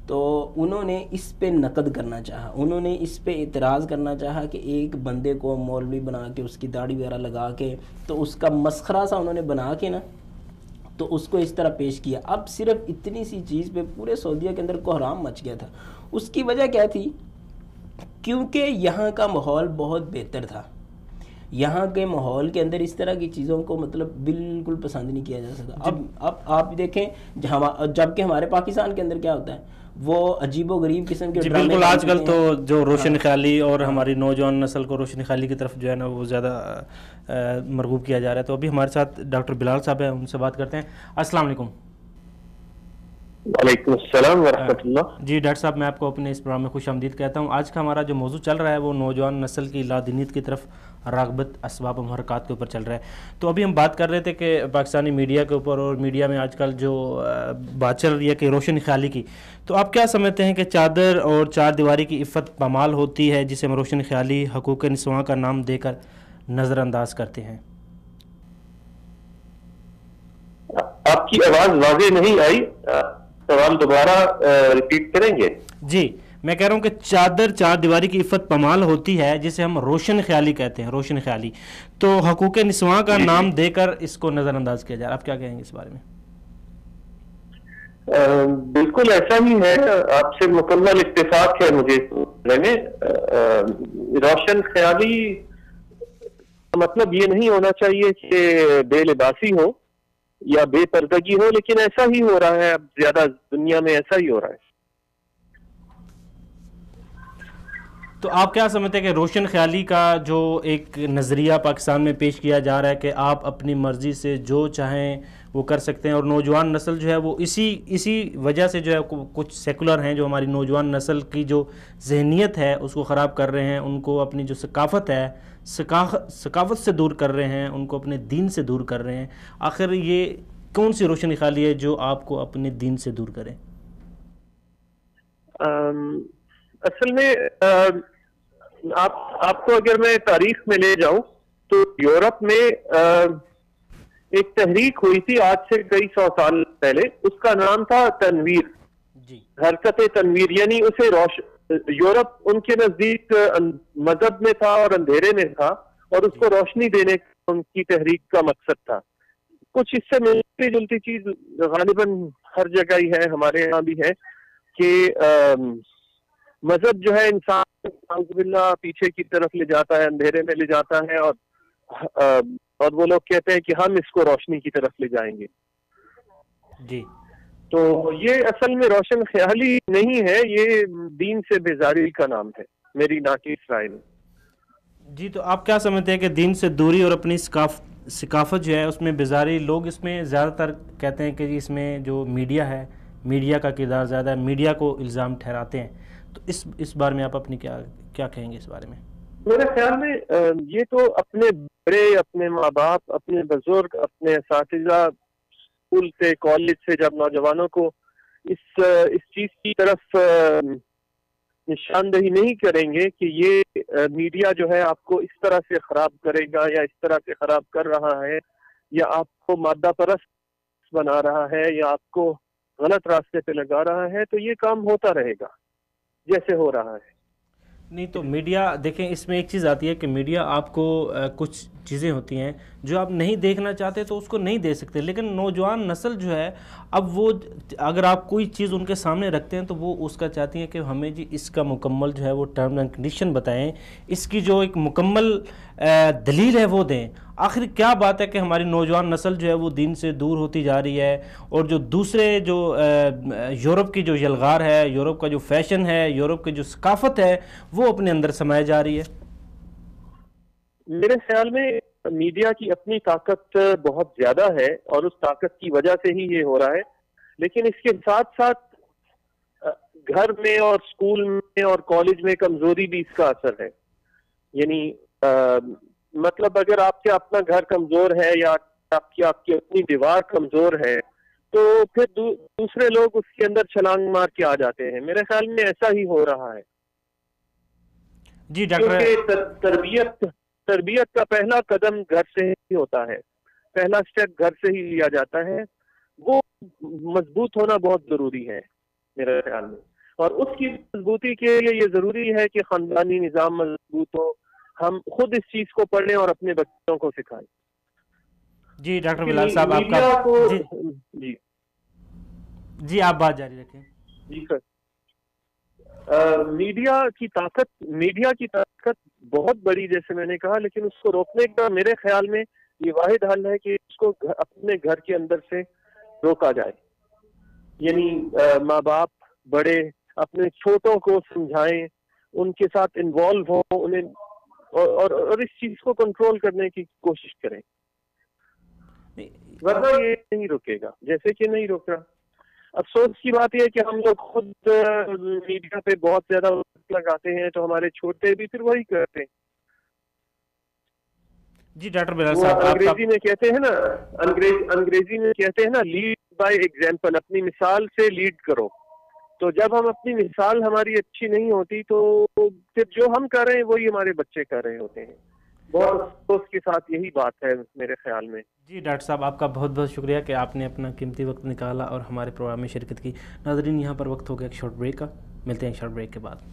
تو انہوں نے اس پہ نقد کرنا چاہا، انہوں نے اس پہ اعتراض کرنا چاہا کہ ایک بندے کو مولوی بنا کے، اس کی داڑھی وغیرہ لگا کے، تو اس کا مسخرہ سا انہوں نے بنا کے نا تو اس کو اس طرح پیش کیا. اب صرف اتنی سی چیز پہ پورے سعودیہ کے اندر کوحرام مچ گیا تھا. اس کی وجہ کیا تھی؟ کیونکہ یہاں کا ماحول بہت بہتر تھا. یہاں کے ماحول کے اندر اس طرح کی چیزوں کو مطلب بالکل پسند نہیں کیا جا سکتا. اب آپ دیکھیں جبکہ ہمارے پاکستان کے اندر کیا ہوتا ہے، وہ عجیب و غریب قسم کے ڈرامے. بالکل، آج کل تو جو روشن خیالی اور ہماری نوجوان نسل کو روشن خیالی کی طرف جو ہے نا وہ زیادہ مرغوب کیا جا رہا ہے. تو ابھی ہمارے ساتھ ڈاکٹر بلال صاحب ہیں، ان سے بات کرتے ہیں. السلام علیکم. وعلیکم السلام ورحمۃ اللہ. جی ڈاکٹر صاحب، میں آپ کو اپنے اس پروگرام میں خوش آمدید کہتا ہوں. آج کا ہمارا جو موضوع چل رہا ہے وہ نوجوان نسل کی لادینیت کی طرف راغبت، اسباب و محرکات کے اوپر چل رہا ہے. تو ابھی ہم بات کر رہے تھے کہ پاکستانی میڈیا کے اوپر، اور میڈیا میں آج کل جو بات چل رہی ہے کہ روشن خیالی کی، تو آپ کیا سمجھتے ہیں کہ چادر اور چار دیواری کی عفت پامال ہوتی ہے جسے ہم روشن خیالی، حقوق نسواں کا نام دے کر نظر انداز کرتے ہیں؟ آپ کی آواز واضح نہیں آئی، سوال دوبارہ ریپیٹ کریں گے؟ جی، میں کہہ رہا ہوں کہ چادر چار دیواری کی عفت پامال ہوتی ہے جسے ہم روشن خیالی کہتے ہیں، روشن خیالی، تو حقوق نسواں کا نام دے کر اس کو نظر انداز کیا جا رہا ہے. آپ کیا کہیں گے اس بارے میں؟ بالکل ایسا ہی ہے، آپ سے مکمل اتفاق ہے مجھے میں. روشن خیالی مطلب یہ نہیں ہونا چاہیے کہ بے لباسی ہو یا بے پردگی ہو، لیکن ایسا ہی ہو رہا ہے، اب زیادہ دنیا میں ایسا ہی ہو رہا ہے. تو آپ کیا سمجھتے ہیں کہ روشن خیالی کا جو ایک نظریہ پاکستان میں پیش کیا جا رہا ہے کہ آپ اپنی مرضی سے جو چاہیں وہ کر سکتے ہیں، اور نوجوان نسل جو ہے وہ اسی وجہ سے جو ہے کچھ سیکولر ہیں جو ہماری نوجوان نسل کی جو ذہنیت ہے اس کو خراب کر رہے ہیں، ان کو اپنی جو ثقافت ہے، ثقافت سے دور کر رہے ہیں، ان کو اپنے دین سے دور کر رہے ہیں. آخر یہ کون سی روشن خیالی ہے جو آپ کو اپنے دین سے دور کرے؟ اصل میں آپ کو اگر میں تاریخ میں لے جاؤں تو یورپ میں ایک تحریک ہوئی تھی آج سے کئی سو سال پہلے، اس کا نام تھا تنویر. حرکت تنویر، یعنی اسے یورپ ان کے نزدیک مذہب میں تھا اور اندھیرے میں تھا، اور اس کو روشنی دینے کا ان کی تحریک کا مقصد تھا. کچھ اس سے ملتی جلتی چیز غالباً ہر جگہ ہی ہے، ہمارے یہاں بھی ہے کہ مذہب جو ہے انسان باللہ پیچھے کی طرف لے جاتا ہے، اندھیرے میں لے جاتا ہے، اور وہ لوگ کہتے ہیں کہ ہم اس کو روشنی کی طرف لے جائیں گے. جی، تو یہ اصل میں روشن خیالی نہیں ہے، یہ دین سے بیزاری کا نام ہے میری ناقص رائے میں. جی، تو آپ کیا سمجھتے ہیں کہ دین سے دوری اور اپنی ثقافت جو ہے اس میں بیزاری، لوگ اس میں زیادہ تر کہتے ہیں کہ اس میں جو میڈیا ہے، میڈیا کا کردار زیادہ ہے، میڈیا کو الزام ٹھہراتے ہیں. تو اس بارے میں آپ اپنی کیا کہیں گے اس بارے میں؟ میرے خیال میں یہ تو اپنے بڑے، اپنے ماں باپ، اپنے بزرگ، اپنے اساتذہ اسکول سے، کالج سے جب نوجوانوں کو اس چیز کی طرف نشاندہی نہیں کریں گے کہ یہ میڈیا جو ہے آپ کو اس طرح سے خراب کرے گا یا اس طرح سے خراب کر رہا ہے یا آپ کو مادہ پرست بنا رہا ہے یا آپ کو غلط راستے پہ لگا رہا ہے تو یہ کام ہوتا رہے گا جیسے ہو رہا ہے. نہیں تو میڈیا دیکھیں، اس میں ایک چیز آتی ہے کہ میڈیا آپ کو کچھ چیزیں ہوتی ہیں جو آپ نہیں دیکھنا چاہتے تو اس کو نہیں دے سکتے، لیکن نوجوان نسل جو ہے اب وہ اگر آپ کوئی چیز ان کے سامنے رکھتے ہیں تو وہ اس کا چاہتی ہیں کہ ہمیں جی اس کا مکمل جو ہے وہ ٹرم اینڈ کنڈیشن بتائیں، اس کی جو ایک مکمل دلیل ہے وہ دیں. آخر کیا بات ہے کہ ہماری نوجوان نسل جو ہے وہ دین سے دور ہوتی جا رہی ہے، اور جو دوسرے جو یورپ کی جو یلغار ہے، یورپ کا جو فیشن ہے، یورپ کی جو ثقافت ہے وہ اپنے اندر سمائے جا رہی ہے؟ میرے خیال میں میڈیا کی اپنی طاقت بہت زیادہ ہے اور اس طاقت کی وجہ سے ہی یہ ہو رہا ہے، لیکن اس کے ساتھ ساتھ گھر میں اور اسکول میں اور کالج میں کمزوری بھی اس کا اثر ہے. یعنی مطلب اگر آپ کا اپنا گھر کمزور ہے یا آپ کی اپنی دیوار کمزور ہے تو پھر دوسرے لوگ اس کے اندر چھلانگ مار کے آ جاتے ہیں. میرے خیال میں ایسا ہی ہو رہا ہے. جی ڈاکٹر، کیونکہ تربیت کا پہلا قدم گھر سے ہی ہوتا ہے، پہلا سٹیپ گھر سے ہی لیا جاتا ہے. وہ مضبوط ہونا بہت ضروری ہے میرے خیال میں، اور اس کی مضبوطی کے لیے یہ ضروری ہے کہ خاندانی نظام مضبوط ہو. ہم خود اس چیز کو پڑھیں اور اپنے بچوں کو سکھائیں. جی ڈاکٹر بلال صاحب آپ کا جی آپ بات جاری رکھیں. جی سر، میڈیا کی طاقت بہت بڑی جیسے میں نے کہا، لیکن اس کو روکنے کا میرے خیال میں یہ واحد حل ہے کہ اس کو اپنے گھر کے اندر سے روکا جائے. یعنی ماں باپ بڑے اپنے چھوٹوں کو سمجھائیں، ان کے ساتھ انوالو ہوں، انہیں اور اس چیز کو کنٹرول کرنے کی کوشش کریں، ورنہ یہ نہیں رکے گا جیسے کہ نہیں روک رہا. افسوس کی بات یہ ہے کہ ہم لوگ خود میڈیا پہ بہت زیادہ وقت لگاتے ہیں تو ہمارے چھوٹے بھی پھر وہی کرتے ہیں. جی ڈاکٹر بلال صاحب، انگریزی میں کہتے ہیں نا لیڈ بائی ایگزامپل، اپنی مثال سے لیڈ کرو. تو جب ہم اپنی مثال ہماری اچھی نہیں ہوتی تو پھر جو ہم کر رہے ہیں وہی ہمارے بچے کر رہے ہوتے ہیں. بہت افسوس کے ساتھ یہی بات ہے میرے خیال میں. جی ڈاکٹر صاحب آپ کا بہت بہت شکریہ کہ آپ نے اپنا قیمتی وقت نکالا اور ہمارے پروگرام میں شرکت کی. ناظرین یہاں پر وقت ہو گیا ایک شارٹ بریک کا، ملتے ہیں ایک شارٹ بریک کے بعد.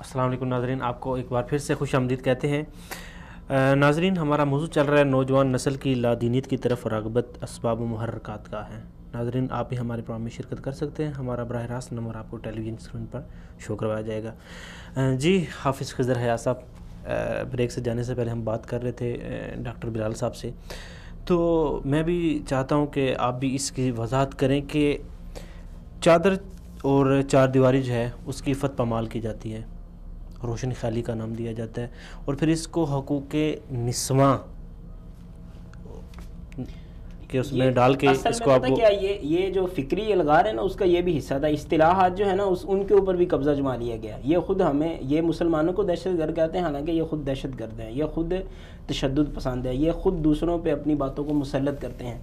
السلام علیکم ناظرین، آپ کو ایک بار پھر سے خوش آمدید کہتے ہیں. ناظرین ہمارا موضوع چل رہا ہے نوجوان نسل کی لادینیت کی طرف راغبت اسباب و محرکات کا ہے. ناظرین آپ بھی ہمارے پروگرام میں شرکت کر سکتے ہیں. ہمارا براہ راست نمبر آپ کو ٹیلی ویژن اسکرین پر شو کروایا جائے گا. جی حافظ خضر حیات صاحب، بریک سے جانے سے پہلے ہم بات کر رہے تھے ڈاکٹر بلال صاحب سے، تو میں بھی چاہتا ہوں کہ آپ بھی اس کی وضاحت کریں کہ چادر اور چار دیواری جو ہے اس کی افت پامال کی جاتی ہے، روشن خیالی کا نام دیا جاتا ہے، اور پھر اس کو حقوق نسواں کہ اس میں ڈال کے اس کو آپ کو کیا یہ جو فکری الغار ہے نا اس کا یہ بھی حصہ تھا. اصطلاحات جو ہے نا ان کے اوپر بھی قبضہ جما لیا گیا. یہ خود ہمیں یہ مسلمانوں کو دہشت گرد کہتے ہیں، حالانکہ یہ خود دہشت گرد ہیں، یہ خود تشدد پسند ہے، یہ خود دوسروں پہ اپنی باتوں کو مسلط کرتے ہیں.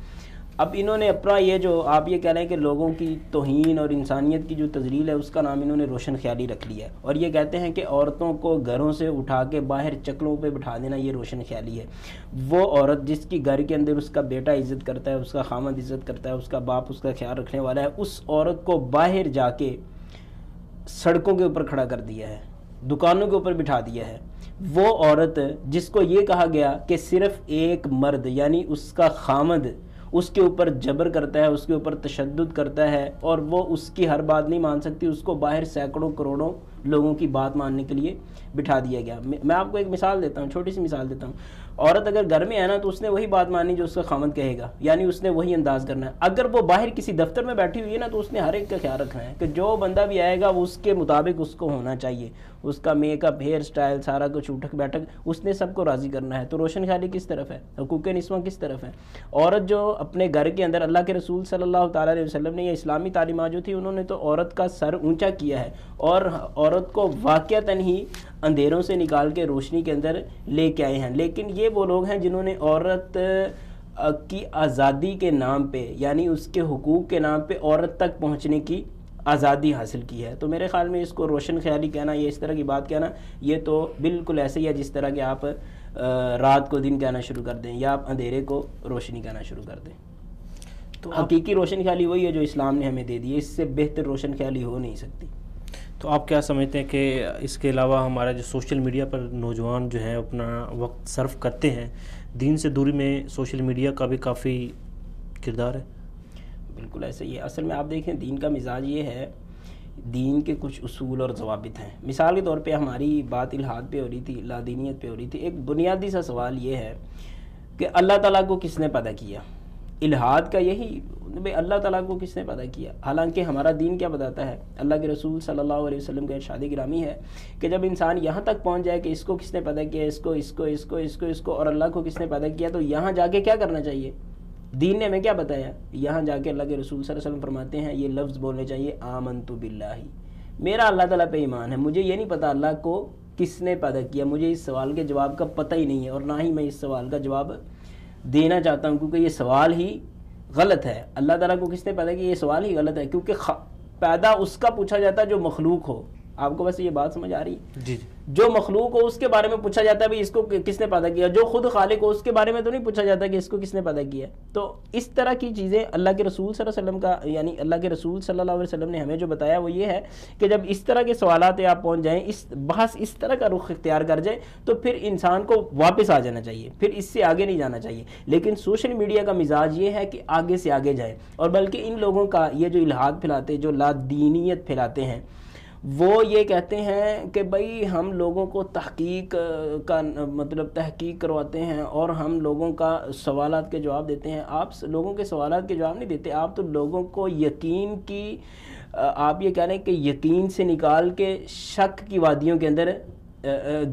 اب انہوں نے اپنا یہ جو آپ یہ کہہ رہے ہیں کہ لوگوں کی توہین اور انسانیت کی جو تذلیل ہے اس کا نام انہوں نے روشن خیالی رکھ لیا ہے، اور یہ کہتے ہیں کہ عورتوں کو گھروں سے اٹھا کے باہر چکلوں پہ بٹھا دینا یہ روشن خیالی ہے. وہ عورت جس کی گھر کے اندر اس کا بیٹا عزت کرتا ہے، اس کا خامد عزت کرتا ہے، اس کا باپ اس کا خیال رکھنے والا ہے، اس عورت کو باہر جا کے سڑکوں کے اوپر کھڑا کر دیا ہے، دکانوں کے اوپر بٹھا دیا ہے. وہ عورت جس کو یہ کہا گیا کہ صرف ایک مرد یعنی اس کا خامد اس کے اوپر جبر کرتا ہے، اس کے اوپر تشدد کرتا ہے اور وہ اس کی ہر بات نہیں مان سکتی، اس کو باہر سینکڑوں کروڑوں لوگوں کی بات ماننے کے لیے بٹھا دیا گیا. میں آپ کو ایک مثال دیتا ہوں، چھوٹی سی مثال دیتا ہوں. عورت اگر گھر میں ہے نا تو اس نے وہی بات ماننی جو اس کا خامد کہے گا، یعنی اس نے وہی انداز کرنا ہے. اگر وہ باہر کسی دفتر میں بیٹھی ہوئی ہے نا تو اس نے ہر ایک کا خیال رکھنا ہے کہ جو بندہ بھی آئے گا وہ اس کے مطابق اس کو ہونا چاہیے، اس کا میک اپ، ہیئر سٹائل، سارا کچھ اٹھک بیٹھک اس نے سب کو راضی کرنا ہے. تو روشن خیالی کس طرف ہے، حقوق نسواں کس طرف ہے. عورت جو اپنے گھر کے اندر، اللہ کے رسول صلی اللہ تعالیٰ علیہ وسلم نے یہ اسلامی تعلیمات جو تھی انہوں نے تو عورت کا سر اونچا کیا ہے، اور عورت کو واقعتاً ہی اندھیروں سے نکال کے روشنی کے اندر لے کے آئے ہیں. لیکن یہ وہ لوگ ہیں جنہوں نے عورت کی آزادی کے نام پہ، یعنی اس کے حقوق کے نام پہ عورت تک پہنچنے کی آزادی حاصل کی ہے. تو میرے خیال میں اس کو روشن خیالی کہنا، یہ اس طرح کی بات کہنا، یہ تو بالکل ایسے ہی ہے جس طرح کہ آپ رات کو دن کہنا شروع کر دیں یا آپ اندھیرے کو روشنی کہنا شروع کر دیں. تو حقیقی روشن خیالی وہی ہے جو اسلام نے ہمیں دے دی ہے، اس سے بہتر روشن خیالی ہو نہیں سکتی. تو آپ کیا سمجھتے ہیں کہ اس کے علاوہ ہمارا جو سوشل میڈیا پر نوجوان جو ہیں اپنا وقت صرف کرتے ہیں، دین سے دوری میں سوشل میڈیا کا بھی کافی کردار ہے؟ بالکل ایسا ہی ہے. اصل میں آپ دیکھیں دین کا مزاج یہ ہے، دین کے کچھ اصول اور ضوابط ہیں. مثال کے طور پہ ہماری بات الحاد پہ ہو رہی تھی، لادینیت پہ ہو رہی تھی. ایک بنیادی سا سوال یہ ہے کہ اللہ تعالیٰ کو کس نے پیدا کیا؟ الحاد کا یہی بھئی اللہ تعالیٰ کو کس نے پیدا کیا؟ حالانکہ ہمارا دین کیا بتاتا ہے؟ اللہ کے رسول صلی اللہ علیہ وسلم کا ارشاد گرامی ہے کہ جب انسان یہاں تک پہنچ جائے کہ اس کو کس نے پیدا کیا، اس کو اور اللہ کو کس نے پیدا کیا، تو یہاں جا کے کیا کرنا چاہیے؟ دین نے ہمیں کیا بتایا؟ یہاں جا کے اللہ کے رسول صلی اللہ علیہ وسلم فرماتے ہیں یہ لفظ بولنے چاہیے، آمنت باللہ، میرا اللہ تعالیٰ پہ ایمان ہے، مجھے یہ نہیں پتا اللہ کو کس نے پیدا کیا، مجھے اس سوال کے جواب کا پتہ ہی نہیں ہے، اور نہ ہی میں اس سوال کا جواب دینا چاہتا ہوں، کیونکہ یہ سوال ہی غلط ہے. اللہ تعالیٰ کو کس نے پیدا کیا، یہ سوال ہی غلط ہے، کیونکہ پیدا اس کا پوچھا جاتا ہے جو مخلوق ہو. آپ کو ویسے یہ بات سمجھ آ رہی ہے؟ جی. جو مخلوق ہو اس کے بارے میں پوچھا جاتا ہے بھی اس کو کس نے پیدا کیا. جو خود خالق ہو اس کے بارے میں تو نہیں پوچھا جاتا کہ اس کو کس نے پیدا کیا. تو اس طرح کی چیزیں اللہ کے رسول صلی اللہ علیہ وسلم کا، یعنی اللہ کے رسول صلی اللہ علیہ وسلم نے ہمیں جو بتایا وہ یہ ہے کہ جب اس طرح کے سوالات آپ پہنچ جائیں، اس بحث اس طرح کا رخ اختیار کر جائیں، تو پھر انسان کو واپس آ جانا چاہیے، پھر اس سے آگے نہیں جانا چاہیے. لیکن سوشل میڈیا کا مزاج یہ ہے کہ آگے سے آگے جائیں، اور بلکہ ان لوگوں کا یہ جو الحاد پھیلاتے، جو لادینیت پھیلاتے ہیں، وہ یہ کہتے ہیں کہ بھئی ہم لوگوں کو تحقیق کرواتے ہیں اور ہم لوگوں کا سوالات کے جواب دیتے ہیں. آپ لوگوں کے سوالات کے جواب نہیں دیتے، آپ تو لوگوں کو یقین کی، آپ یہ کہہ رہے ہیں کہ یقین سے نکال کے شک کی وادیوں کے اندر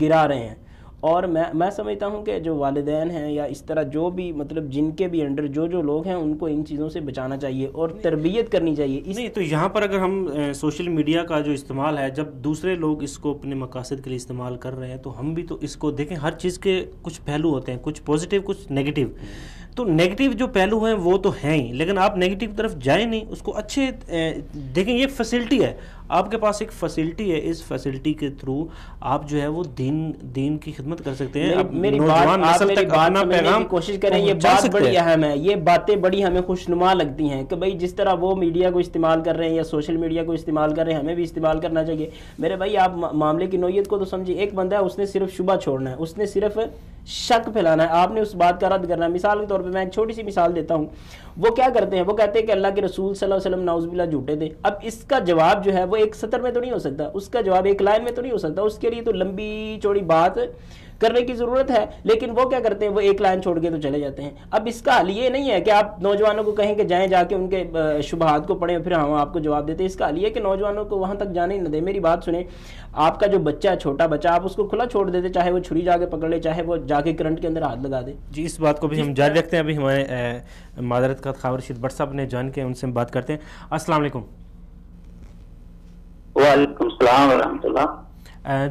گرا رہے ہیں. اور میں سمجھتا ہوں کہ جو والدین ہیں یا اس طرح جو بھی جن کے بھی انڈر جو لوگ ہیں، ان کو ان چیزوں سے بچانا چاہیے اور تربیت کرنی چاہیے. نہیں تو یہاں پر اگر ہم سوشل میڈیا کا جو استعمال ہے، جب دوسرے لوگ اس کو اپنے مقاصد کے لیے استعمال کر رہے ہیں، تو ہم بھی تو اس کو دیکھیں. ہر چیز کے کچھ پہلو ہوتے ہیں، کچھ پازیٹیو کچھ نیگیٹیو. تو نیگیٹیو جو پہلو ہیں وہ تو ہیں ہی، لیکن آپ نیگیٹیو طرف جائیں نہیں، اس کو اچھے دیکھیں. یہ فیسلٹی ہے، آپ کے پاس ایک فیسلٹی ہے، اس فیسلٹی کے تھرو آپ جو ہے وہ دین کی خدمت کر سکتے ہیں. میری بات سمجھنے کی کوشش کریں، یہ بات بڑی اہم ہے. یہ باتیں بڑی ہمیں خوشنما لگتی ہیں کہ بھئی جس طرح وہ میڈیا کو استعمال کر رہے ہیں یا سوشل میڈیا کو استعمال کر رہے ہیں، ہمیں بھی استعمال کرنا چاہیے. میرے بھائی آپ معاملے کی نوعیت کو تو سمجھیں. ایک بندہ ہے، اس نے صرف شبہ چھوڑنا ہے، اس نے صرف شک پھیلانا ہے، آپ نے اس بات کا رد کرنا ہے. مثال کے طور پہ میں ایک چھوٹی سی مثال دیتا ہوں. وہ کیا کرتے ہیں؟ وہ کہتے ہیں کہ اللہ کے رسول صلی اللہ علیہ وسلم نعوذ باللہ جھوٹے تھے. اب اس کا جواب جو ہے وہ ایک سطر میں تو نہیں ہو سکتا، اس کا جواب ایک لائن میں تو نہیں ہو سکتا، اس کے لیے تو لمبی چوڑی بات کرنے کی ضرورت ہے. لیکن وہ کیا کرتے ہیں؟ وہ ایک لائن چھوڑ کے تو چلے جاتے ہیں. اب اس کا حل یہ نہیں ہے کہ آپ نوجوانوں کو کہیں کہ جائیں جا کے ان کے شبہات کو پڑھیں پھر ہم آپ کو جواب دیتے ہیں. اس کا حل یہ ہے کہ نوجوانوں کو وہاں تک جانے ہی نہ دیں. میری بات سنیں، آپ کا جو بچہ ہے، چھوٹا بچہ، آپ اس کو کھلا چھوڑ دیتے، چاہے وہ چھری جا کے پکڑ لے، چاہے وہ جا کے کرنٹ کے اندر ہاتھ لگا دے. جی اس بات کو بھی ہم جاری رکھتے ہیں. ابھی ہمارے معذرت کا خاور رشید بٹ صاحب نے جان کے ان سے ہم بات کرتے ہیں. السلام علیکم. وعلیکم السلام ورحمۃ اللہ.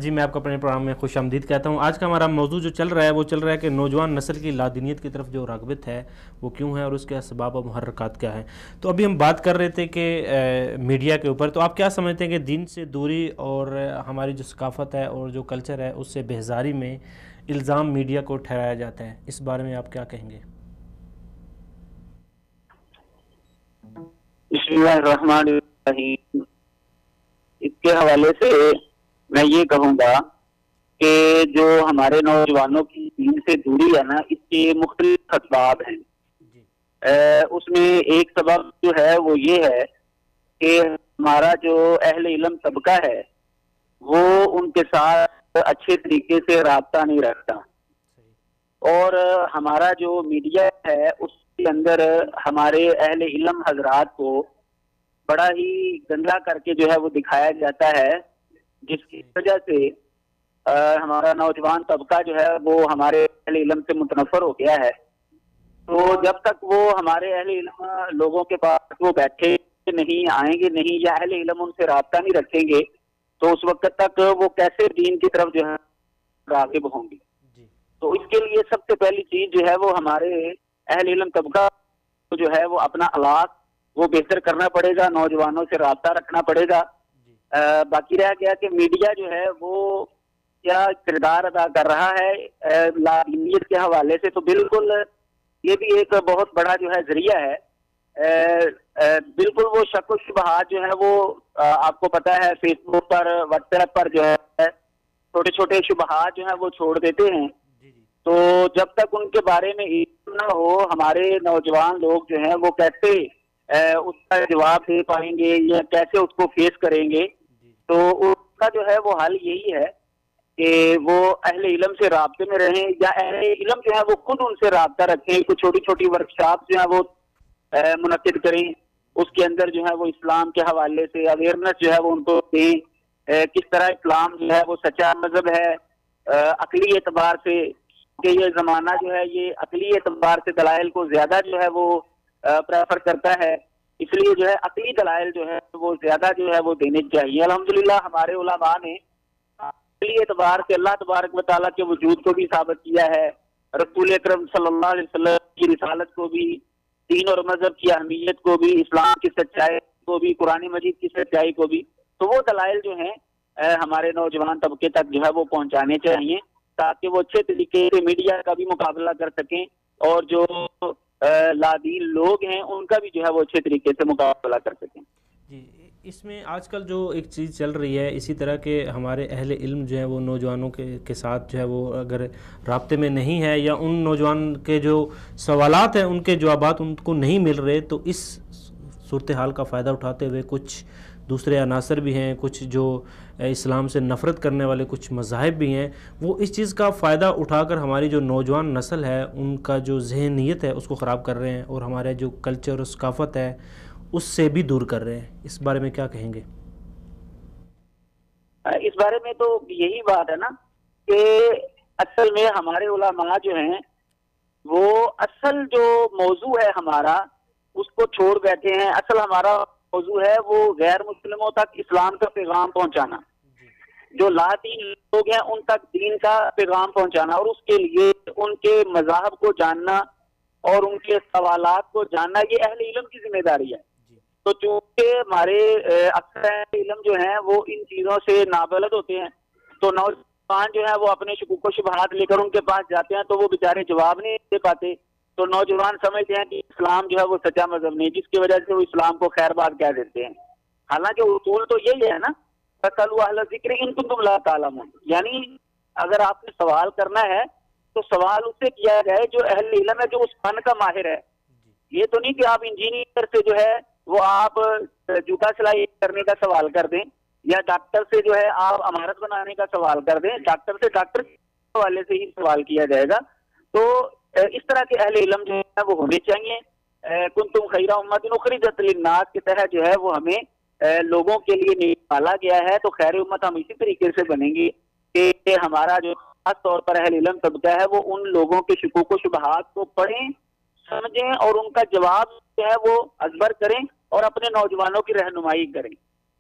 جی میں آپ کو اپنے پروگرام میں خوش آمدید کہتا ہوں. آج کا ہمارا موضوع جو چل رہا ہے وہ چل رہا ہے کہ نوجوان نسل کی لادینیت کی طرف جو راغبت ہے وہ کیوں ہے اور اس کے اسباب و محرکات کیا ہیں. تو ابھی ہم بات کر رہے تھے کہ میڈیا کے اوپر. تو آپ کیا سمجھتے ہیں کہ دین سے دوری اور ہماری جو ثقافت ہے اور جو کلچر ہے اس سے بیزاری میں الزام میڈیا کو ٹھہرایا جاتا ہے، اس بارے میں آپ کیا کہیں گے؟ بسم اللہ الرحمن الرحیم. اس کے حوالے سے میں یہ کہوں گا کہ جو ہمارے نوجوانوں کی دین سے دوری ہے نا، اس کے مختلف اسباب ہیں. اس میں ایک سبب جو ہے وہ یہ ہے کہ ہمارا جو اہل علم طبقہ ہے وہ ان کے ساتھ اچھے طریقے سے رابطہ نہیں رکھتا، اور ہمارا جو میڈیا ہے اس کے اندر ہمارے اہل علم حضرات کو بڑا ہی گندا کر کے جو ہے وہ دکھایا جاتا ہے، جس کی وجہ سے ہمارا نوجوان طبقہ جو ہے وہ ہمارے اہل علم سے متنفر ہو گیا ہے. تو جب تک وہ ہمارے اہل علم لوگوں کے پاس وہ بیٹھے نہیں، آئیں گے نہیں، یا اہل علم ان سے رابطہ نہیں رکھیں گے، تو اس وقت تک وہ کیسے دین کی طرف جو ہے راغب ہوں گے. تو اس کے لیے سب سے پہلی چیز جو ہے وہ ہمارے اہل علم طبقہ جو ہے وہ اپنا اخلاق وہ بہتر کرنا پڑے گا، نوجوانوں سے رابطہ رکھنا پڑے گا. باقی رہ گیا کہ میڈیا جو ہے وہ کیا کردار ادا کر رہا ہے لادینیت کے حوالے سے، تو بالکل یہ بھی ایک بہت بڑا جو ہے ذریعہ ہے. بالکل وہ شک و شبہات جو ہے وہ آپ کو پتہ ہے فیس بک پر واٹس ایپ پر جو ہے چھوٹے چھوٹے شبہات جو ہیں وہ چھوڑ دیتے ہیں. تو جب تک ان کے بارے میں علم نہ ہو، ہمارے نوجوان لوگ جو ہیں وہ کیسے اس کا جواب دے پائیں گے یا کیسے اس کو فیس کریں گے. تو اس کا جو ہے وہ حل یہی ہے کہ وہ اہل علم سے رابطے میں رہیں، یا اہل علم جو ہے وہ خود ان سے رابطہ رکھیں. کچھ چھوٹی چھوٹی ورکشاپ جو ہیں وہ منعقد کریں، اس کے اندر جو ہے وہ اسلام کے حوالے سے اویئرنیس جو ہے وہ ان کو دیں، کس طرح اسلام جو ہے وہ سچا مذہب ہے عقلی اعتبار سے، کہ یہ زمانہ جو ہے یہ عقلی اعتبار سے دلائل کو زیادہ جو ہے وہ پریفر کرتا ہے. اس لیے جو ہے عقلی دلائل جو ہے وہ زیادہ جو ہے وہ دینے چاہیے. الحمدللہ ہمارے علماء نے عقلی اعتبار سے اللہ تبارک و تعالیٰ کے وجود کو بھی ثابت کیا ہے، رسول اکرم صلی اللہ علیہ وسلم کی رسالت کو بھی، دین اور مذہب کی اہمیت کو بھی، اسلام کی سچائی کو بھی، قرآن مجید کی سچائی کو بھی. تو وہ دلائل جو ہیں ہمارے نوجوان طبقے تک جو ہے وہ پہنچانے چاہیے، تاکہ وہ اچھے طریقے سے میڈیا کا بھی مقابلہ کر سکیں، اور جو لادین لوگ ہیں ان کا بھی جو ہے وہ اچھے طریقے سے مقابلہ کر سکیں. جی، اس میں آج کل جو ایک چیز چل رہی ہے اسی طرح کے ہمارے اہل علم جو ہے وہ نوجوانوں کے ساتھ جو ہے وہ اگر رابطے میں نہیں ہے، یا ان نوجوان کے جو سوالات ہیں ان کے جوابات ان کو نہیں مل رہے، تو اس صورتحال کا فائدہ اٹھاتے ہوئے کچھ دوسرے عناصر بھی ہیں، کچھ جو اسلام سے نفرت کرنے والے کچھ مذاہب بھی ہیں، وہ اس چیز کا فائدہ اٹھا کر ہماری جو نوجوان نسل ہے ان کا جو ذہنیت ہے اس کو خراب کر رہے ہیں، اور ہمارے جو کلچر اور ثقافت ہے اس سے بھی دور کر رہے ہیں. اس بارے میں کیا کہیں گے؟ اس بارے میں تو یہی بات ہے نا کہ اصل میں ہمارے علماء جو ہیں وہ اصل جو موضوع ہے ہمارا اس کو چھوڑ بیٹھے ہیں. اصل ہمارا موضوع ہے وہ غیر مسلموں تک اسلام کا پیغام پہنچانا، جو لا دین لوگ ہیں ان تک دین کا پیغام پہنچانا، اور اس کے لیے ان کے مذاہب کو جاننا اور ان کے سوالات کو جاننا یہ اہل علم کی ذمہ داری ہے. تو چونکہ ہمارے اکثر اہل علم جو ہیں وہ ان چیزوں سے نابلد ہوتے ہیں، تو نوجوان جو ہے وہ اپنے شکوک و شبہات لے کر ان کے پاس جاتے ہیں تو وہ بیچارے جواب نہیں دے پاتے. تو نوجوان سمجھتے ہیں کہ اسلام جو ہے وہ سچا مذہب نہیں، جس کی وجہ سے وہ اسلام کو خیر بات کہہ دیتے ہیں. حالانکہ اصول تو یہی ہے نا، فَاسْأَلُوا أَهْلَ الذِّكْرِ إِن كُنتُمْ لَا تَعْلَمُونَ، یعنی اگر آپ نے سوال کرنا ہے تو سوال اس سے کیا جائے جو اہل علم ہے، جو اس فن کا ماہر ہے. یہ تو نہیں کہ آپ انجینئر سے جو ہے وہ آپ جوتا سلائی کرنے کا سوال کر دیں، یا ڈاکٹر سے جو ہے آپ عمارت بنانے کا سوال کر دیں. ڈاکٹر سے ڈاکٹر کے حوالے سے ہی سوال کیا جائے گا. تو اس طرح کے اہل علم جو ہے وہ ہونے چاہیے. کنتم خیر امۃ اخرجت للناس کے تحت جو ہے وہ ہمیں لوگوں کے لیے نکالا گیا ہے. تو خیر امت ہم اسی طریقے سے بنیں گے کہ ہمارا جو خاص طور پر اہل علم طبقہ ہے وہ ان لوگوں کے شکوک و شبہات کو پڑھیں، سمجھیں اور ان کا جواب جو ہے وہ ازبر کریں اور اپنے نوجوانوں کی رہنمائی کریں.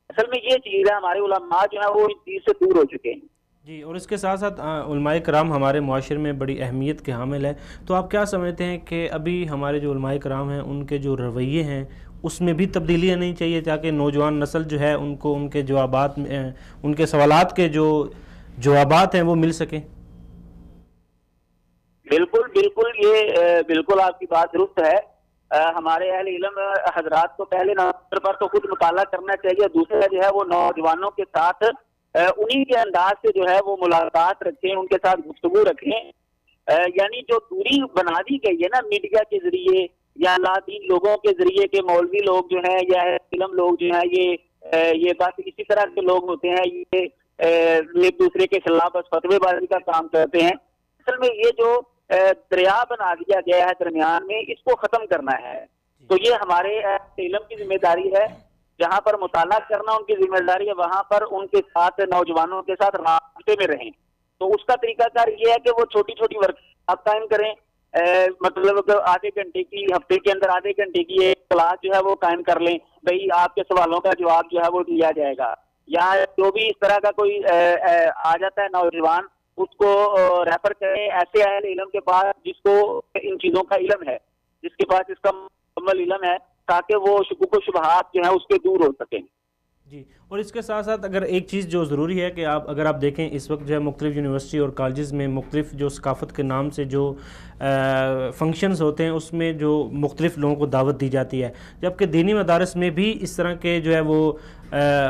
اصل میں یہ چیز ہے، ہمارے علماء جو ہیں وہ اس چیز سے دور ہو چکے ہیں. جی، اور اس کے ساتھ ساتھ علماء کرام ہمارے معاشرے میں بڑی اہمیت کے حامل ہے. تو آپ کیا سمجھتے ہیں کہ ابھی ہمارے جو علماء کرام ہیں ان کے جو رویے ہیں اس میں بھی تبدیلیاں نہیں چاہیے، تاکہ نوجوان نسل جو ہے ان کو ان کے جوابات میں ان کے سوالات کے جو جوابات ہیں وہ مل سکیں؟ بالکل بالکل، یہ بالکل آپ کی بات درست ہے. ہمارے اہل علم حضرات کو پہلے نمبر پر تو خود مطالعہ کرنا چاہیے، دوسرا جو ہے وہ نوجوانوں کے ساتھ انہی کے انداز سے جو ہے وہ ملاقات رکھیں، ان کے ساتھ گفتگو رکھیں. یعنی جو دوری بنا دی گئی ہے نا میڈیا کے ذریعے یا لادین لوگوں کے ذریعے کہ مولوی لوگ جو ہیں یا علم لوگ جو ہیں یہ بس اسی طرح کے لوگ ہوتے ہیں، یہ ایک دوسرے کے خلاف بس فتوی بازی کا کام کرتے ہیں. اصل میں یہ جو دریا بنا دیا گیا ہے درمیان میں، اس کو ختم کرنا ہے. تو یہ ہمارے علم کی ذمہ داری ہے. جہاں پر مطالعہ کرنا ان کی ذمہ داری ہے، وہاں پر ان کے ساتھ نوجوانوں کے ساتھ رابطے میں رہیں. تو اس کا طریقہ کار یہ ہے کہ وہ چھوٹی چھوٹی ورکشاپ قائم کریں، مطلب آدھے گھنٹے کی، ہفتے کے اندر آدھے گھنٹے کی ایک کلاس جو ہے وہ قائم کر لیں. بھئی آپ کے سوالوں کا جواب جو ہے وہ دیا جائے گا. یا جو بھی اس طرح کا کوئی آ جاتا ہے نوجوان، اس کو ریفر کریں ایسے اہل علم کے پاس جس کو ان چیزوں کا علم ہے، جس کے پاس اس کا مکمل علم ہے، تاکہ وہ شکوک و شبہات جو ہیں اس کے دور ہو سکیں۔ جی، اور اس کے ساتھ ساتھ اگر ایک چیز جو ضروری ہے کہ اگر آپ دیکھیں اس وقت جو ہے مختلف یونیورسٹی اور کالجز میں مختلف جو ثقافت کے نام سے جو فنکشنز ہوتے ہیں اس میں جو مختلف لوگوں کو دعوت دی جاتی ہے، جبکہ دینی مدارس میں بھی اس طرح کے جو ہے وہ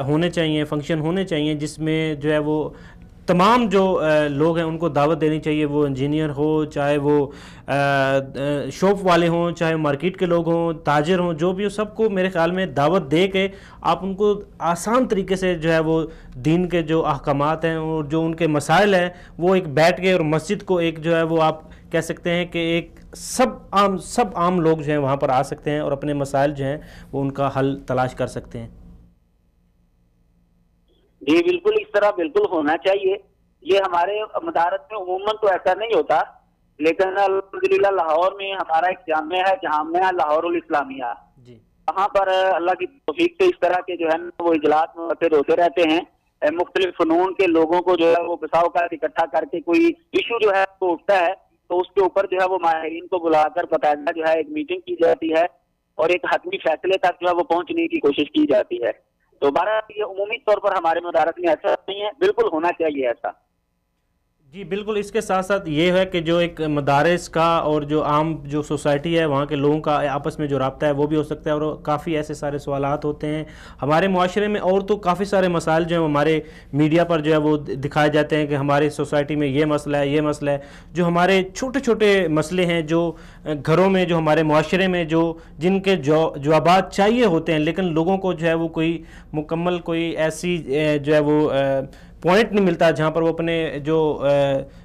ہونے چاہیے، فنکشن ہونے چاہیے جس میں جو ہے وہ تمام جو لوگ ہیں ان کو دعوت دینی چاہیے، وہ انجینئر ہو، چاہے وہ شاپ والے ہوں، چاہے مارکیٹ کے لوگ ہوں، تاجر ہوں، جو بھی ہو، سب کو میرے خیال میں دعوت دے کے آپ ان کو آسان طریقے سے جو ہے وہ دین کے جو احکامات ہیں اور جو ان کے مسائل ہیں وہ ایک بیٹھ کے، اور مسجد کو ایک جو ہے وہ آپ کہہ سکتے ہیں کہ ایک سب عام لوگ جو ہیں وہاں پر آ سکتے ہیں اور اپنے مسائل جو ہیں وہ ان کا حل تلاش کر سکتے ہیں۔ جی بالکل، اس طرح بالکل ہونا چاہیے۔ یہ ہمارے مدارس میں عموماً تو ایسا نہیں ہوتا، لیکن الحمدللہ لاہور میں ہمارا ایک جامعہ ہے، جامعہ لاہور الاسلامیہ، وہاں پر اللہ کی توفیق سے اس طرح کے جو ہے وہ اجلاس منعقد ہوتے رہتے ہیں۔ مختلف فنون کے لوگوں کو جو ہے وہ بساؤ کا اکٹھا کر کے کوئی ایشو جو ہے وہ اٹھتا ہے تو اس کے اوپر جو ہے وہ ماہرین کو بلا کر باقاعدہ جو ہے ایک میٹنگ کی جاتی ہے اور ایک حتمی فیصلے تک جو ہے وہ پہنچنے کی کوشش کی جاتی ہے۔ تو بہرحال یہ عمومی طور پر ہمارے مدارس میں ایسا نہیں ہے، بالکل ہونا چاہیے ایسا۔ جی بالکل، اس کے ساتھ ساتھ یہ ہے کہ جو ایک مدارس کا اور جو عام جو سوسائٹی ہے وہاں کے لوگوں کا آپس میں جو رابطہ ہے وہ بھی ہو سکتا ہے، اور کافی ایسے سارے سوالات ہوتے ہیں ہمارے معاشرے میں، اور تو کافی سارے مسائل جو ہیں ہمارے میڈیا پر جو ہے وہ دکھائے جاتے ہیں کہ ہماری سوسائٹی میں یہ مسئلہ ہے، یہ مسئلہ ہے، جو ہمارے چھوٹے چھوٹے مسئلے ہیں جو گھروں میں، جو ہمارے معاشرے میں جو جن کے جوابات چاہیے ہوتے ہیں، لیکن لوگوں کو جو ہے وہ کوئی مکمل کوئی ایسی جو ہے وہ پوائنٹ نہیں ملتا جہاں پر وہ اپنے جو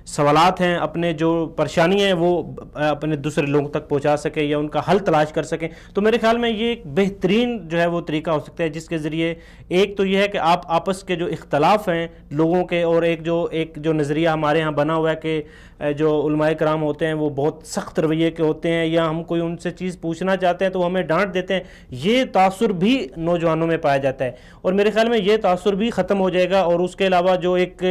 سوالات ہیں، اپنے جو پریشانیاں ہیں وہ اپنے دوسرے لوگوں تک پہنچا سکے یا ان کا حل تلاش کر سکیں۔ تو میرے خیال میں یہ ایک بہترین جو ہے وہ طریقہ ہو سکتا ہے جس کے ذریعے ایک تو یہ ہے کہ آپ آپس کے جو اختلاف ہیں لوگوں کے، اور ایک جو نظریہ ہمارے ہاں بنا ہوا ہے کہ جو علماء کرام ہوتے ہیں وہ بہت سخت رویے کے ہوتے ہیں، یا ہم کوئی ان سے چیز پوچھنا چاہتے ہیں تو وہ ہمیں ڈانٹ دیتے ہیں، یہ تاثر بھی نوجوانوں میں پایا جاتا ہے، اور میرے خیال میں یہ تاثر بھی ختم ہو جائے گا، اور اس کے علاوہ جو ایک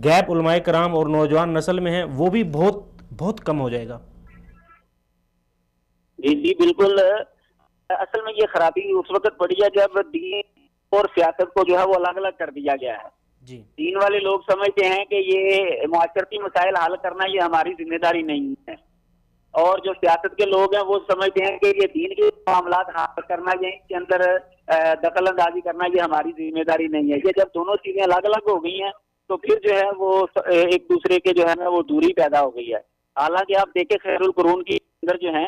گیپ علماء کرام اور نوجوان نسل میں ہے وہ بھی بہت بہت کم ہو جائے گا۔ جی جی بالکل، اصل میں یہ خرابی اس وقت پڑی ہے جب دین اور سیاست کو جو ہے وہ الگ الگ کر دیا گیا ہے۔ جی، دین والے لوگ سمجھتے ہیں کہ یہ معاشرتی مسائل حل کرنا یہ ہماری ذمہ داری نہیں ہے، اور جو سیاست کے لوگ ہیں وہ سمجھتے ہیں کہ یہ دین کے معاملات حل کرنا یا اس کے اندر دخل اندازی کرنا یہ ہماری ذمہ داری نہیں ہے۔ یہ جب دونوں چیزیں الگ الگ ہو گئی ہیں تو پھر جو ہے وہ ایک دوسرے کے جو ہے نا وہ دوری پیدا ہو گئی ہے۔ حالانکہ آپ دیکھیں خیر القرون کے اندر جو ہیں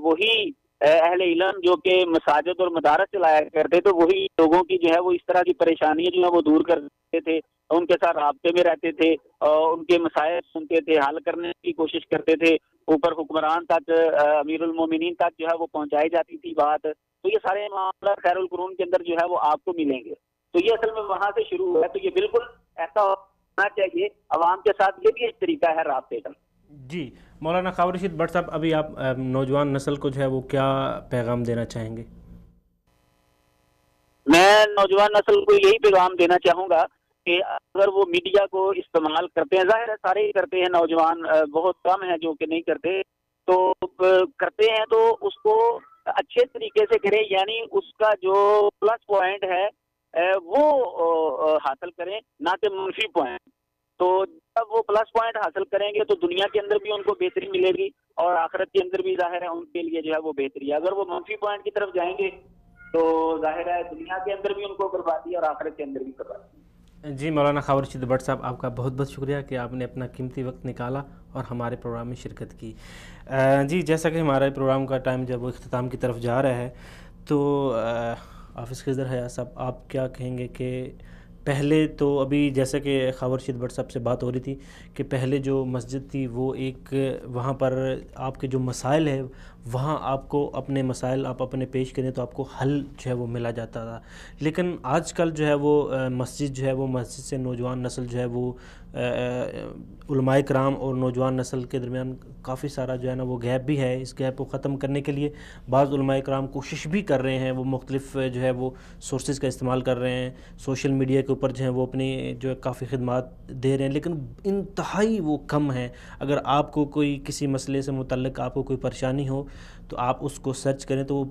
وہی اہل علم جو کہ مساجد اور مدارس چلایا کرتے تھے، وہی لوگوں کی جو ہے وہ اس طرح کی پریشانیاں جو ہے وہ دور کرتے تھے، ان کے ساتھ رابطے میں رہتے تھے، ان کے مسائل سنتے تھے، حل کرنے کی کوشش کرتے تھے، اوپر حکمران تک، امیر المومنین تک جو ہے وہ پہنچائی جاتی تھی بات۔ تو یہ سارے معاملات خیر القرون کے اندر جو ہے وہ آپ کو ملیں گے۔ تو یہ اصل میں وہاں سے شروع ہوا ہے، تو یہ بالکل ایسا ہونا چاہیے، عوام کے ساتھ یہ بھی ایک طریقہ ہے رابطے کا۔ جی مولانا خاور رشید بٹ صاحب، ابھی آپ نوجوان نسل کو جو ہے وہ کیا پیغام دینا چاہیں گے؟ میں نوجوان نسل کو یہی پیغام دینا چاہوں گا کہ اگر وہ میڈیا کو استعمال کرتے ہیں، ظاہر ہے سارے ہی کرتے ہیں، نوجوان بہت کم ہیں جو کہ نہیں کرتے، تو کرتے ہیں تو اس کو اچھے طریقے سے کریں، یعنی اس کا جو پلس پوائنٹ ہے وہ حاصل کریں، نہ کہ منفی پوائنٹ۔ تو جب وہ پلس پوائنٹ حاصل کریں گے تو دنیا کے اندر بھی ان کو بہتری ملے گی اور آخرت کے اندر بھی ظاہر ہے ان کے لیے جو ہے وہ بہتری ہے۔ اگر وہ منفی پوائنٹ کی طرف جائیں گے تو ظاہر ہے دنیا کے اندر بھی ان کو بربادی اور آخرت کے اندر بھی بربادی۔ جی مولانا خاور رشید بٹ صاحب، آپ کا بہت بہت شکریہ کہ آپ نے اپنا قیمتی وقت نکالا اور ہمارے پروگرام میں شرکت کی۔ جی جیسا کہ ہمارے پروگرام کا ٹائم جب وہ اختتام کی طرف جا رہا ہے تو حافظ خضر حیات صاحب آپ کیا کہیں گے کہ پہلے تو ابھی جیسا کہ خاور رشید بٹ صاحب سے بات ہو رہی تھی کہ پہلے جو مسجد تھی وہ ایک وہاں پر آپ کے جو مسائل ہیں وہاں آپ کو اپنے مسائل آپ اپنے پیش کریں تو آپ کو حل جو ہے وہ ملا جاتا تھا. لیکن آج کل جو ہے وہ مسجد جو ہے وہ مسجد سے نوجوان نسل جو ہے وہ علماء کرام اور نوجوان نسل کے درمیان کافی سارا جو ہے نا وہ گیپ بھی ہے. اس گیپ کو ختم کرنے کے لیے بعض علماء کرام کوشش بھی کر رہے ہیں, وہ مختلف جو ہے وہ سورسز کا استعمال کر رہے ہیں, سوشل میڈیا کے اوپر جو ہے وہ اپنی جو ہے کافی خدمات دے رہے ہیں, لیکن انتہائی وہ کم ہیں. اگر آپ کو کوئی کسی مسئلے سے متعلق آپ کو کوئی پریشانی ہو تو آپ اس کو سرچ کریں تو وہ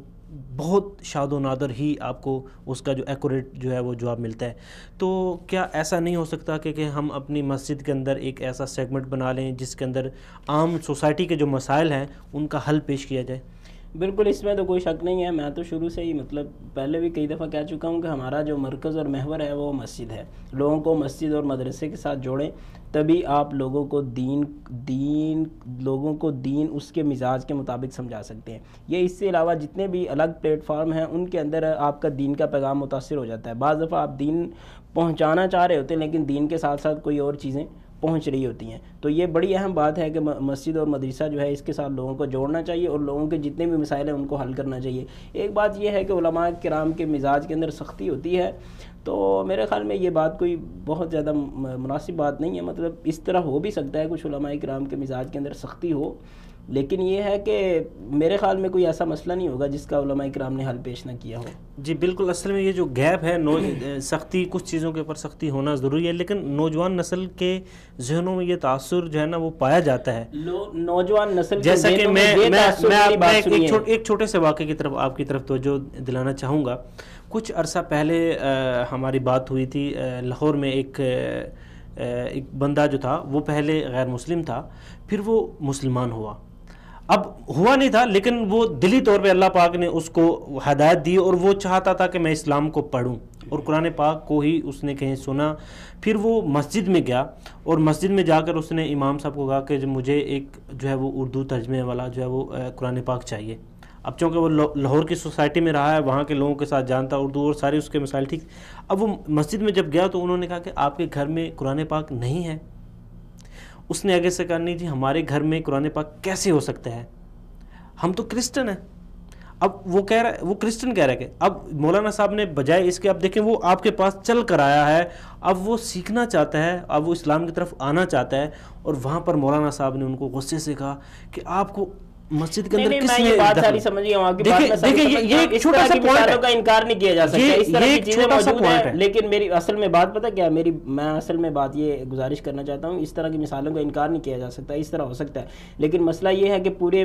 بہت شاد و نادر ہی آپ کو اس کا جو ایکوریٹ جو ہے وہ جواب ملتا ہے. تو کیا ایسا نہیں ہو سکتا کہ ہم اپنی مسجد کے اندر ایک ایسا سیگمنٹ بنا لیں جس کے اندر عام سوسائٹی کے جو مسائل ہیں ان کا حل پیش کیا جائے؟ بالکل, اس میں تو کوئی شک نہیں ہے. میں تو شروع سے ہی مطلب پہلے بھی کئی دفعہ کہہ چکا ہوں کہ ہمارا جو مرکز اور محور ہے وہ مسجد ہے. لوگوں کو مسجد اور مدرسے کے ساتھ جوڑیں, تبھی آپ لوگوں کو دین اس کے مزاج کے مطابق سمجھا سکتے ہیں. یہ اس سے علاوہ جتنے بھی الگ پلیٹ فارم ہیں ان کے اندر آپ کا دین کا پیغام متاثر ہو جاتا ہے. بعض دفعہ آپ دین پہنچانا چاہ رہے ہوتے ہیں لیکن دین کے ساتھ ساتھ کوئی اور چیزیں پہنچ رہی ہوتی ہیں. تو یہ بڑی اہم بات ہے کہ مسجد اور مدرسہ جو ہے اس کے ساتھ لوگوں کو جوڑنا چاہیے اور لوگوں کے جتنے بھی مسائل ہیں ان کو حل کرنا چاہیے. ایک بات یہ ہے کہ علماء کرام کے مزاج کے اندر سختی ہوتی ہے, تو میرے خیال میں یہ بات کوئی بہت زیادہ مناسب بات نہیں ہے. مطلب اس طرح ہو بھی سکتا ہے کچھ علماء کرام کے مزاج کے اندر سختی ہو, لیکن یہ ہے کہ میرے خیال میں کوئی ایسا مسئلہ نہیں ہوگا جس کا علماء کرام نے حل پیش نہ کیا ہو. جی بالکل, اصل میں یہ جو گیپ ہے سختی, کچھ چیزوں کے اوپر سختی ہونا ضروری ہے, لیکن نوجوان نسل کے ذہنوں میں یہ تاثر جو ہے نا وہ پایا جاتا ہے. نوجوان نسل جیسا کہ میں ایک چھوٹے سے واقعے کی طرف آپ کی طرف توجہ دلانا چاہوں گا. کچھ عرصہ پہلے ہماری بات ہوئی تھی لاہور میں. ایک بندہ جو تھا وہ پہلے غیر مسلم تھا, پھر وہ مسلمان ہوا. اب ہوا نہیں تھا لیکن وہ دلی طور پہ اللہ پاک نے اس کو ہدایت دی اور وہ چاہتا تھا کہ میں اسلام کو پڑھوں, اور قرآن پاک کو ہی اس نے کہیں سنا. پھر وہ مسجد میں گیا اور مسجد میں جا کر اس نے امام صاحب کو کہا کہ مجھے ایک جو ہے وہ اردو ترجمے والا جو ہے وہ قرآن پاک چاہیے. اب چونکہ وہ لاہور کی سوسائٹی میں رہا ہے, وہاں کے لوگوں کے ساتھ جانتا اردو اور سارے اس کے مسائل ٹھیک. اب وہ مسجد میں جب گیا تو انہوں نے کہا کہ آپ کے گھر میں قرآن پاک نہیں ہے. اس نے آگے سے کہا نہیں جی ہمارے گھر میں قرآن پاک کیسے ہو سکتا ہے, ہم تو کرسچن ہیں. اب وہ کرسچن کہہ رہا ہے کہ اب مولانا صاحب نے بجائے اس کے, اب دیکھیں وہ آپ کے پاس چل کر آیا ہے, اب وہ سیکھنا چاہتا ہے, اب وہ اسلام کی طرف آنا چاہتا ہے, اور وہاں پر مولانا صاحب نے ان کو غصے سے کہا کہ آپ کو مسجد کے اندر کس نے دیکھیں یہ ایک چھوٹا سا پوائنٹ ہے کا انکار نہیں کیا جا سکتا, اس طرح کی چیزیں موجود ہیں. لیکن میری اصل میں بات پتہ کیا ہے, میں اصل میں بات یہ گزارش کرنا چاہتا ہوں, اس طرح کی مثالوں کا انکار نہیں کیا جا سکتا, اس طرح ہو سکتا ہے. لیکن مسئلہ یہ ہے کہ پورے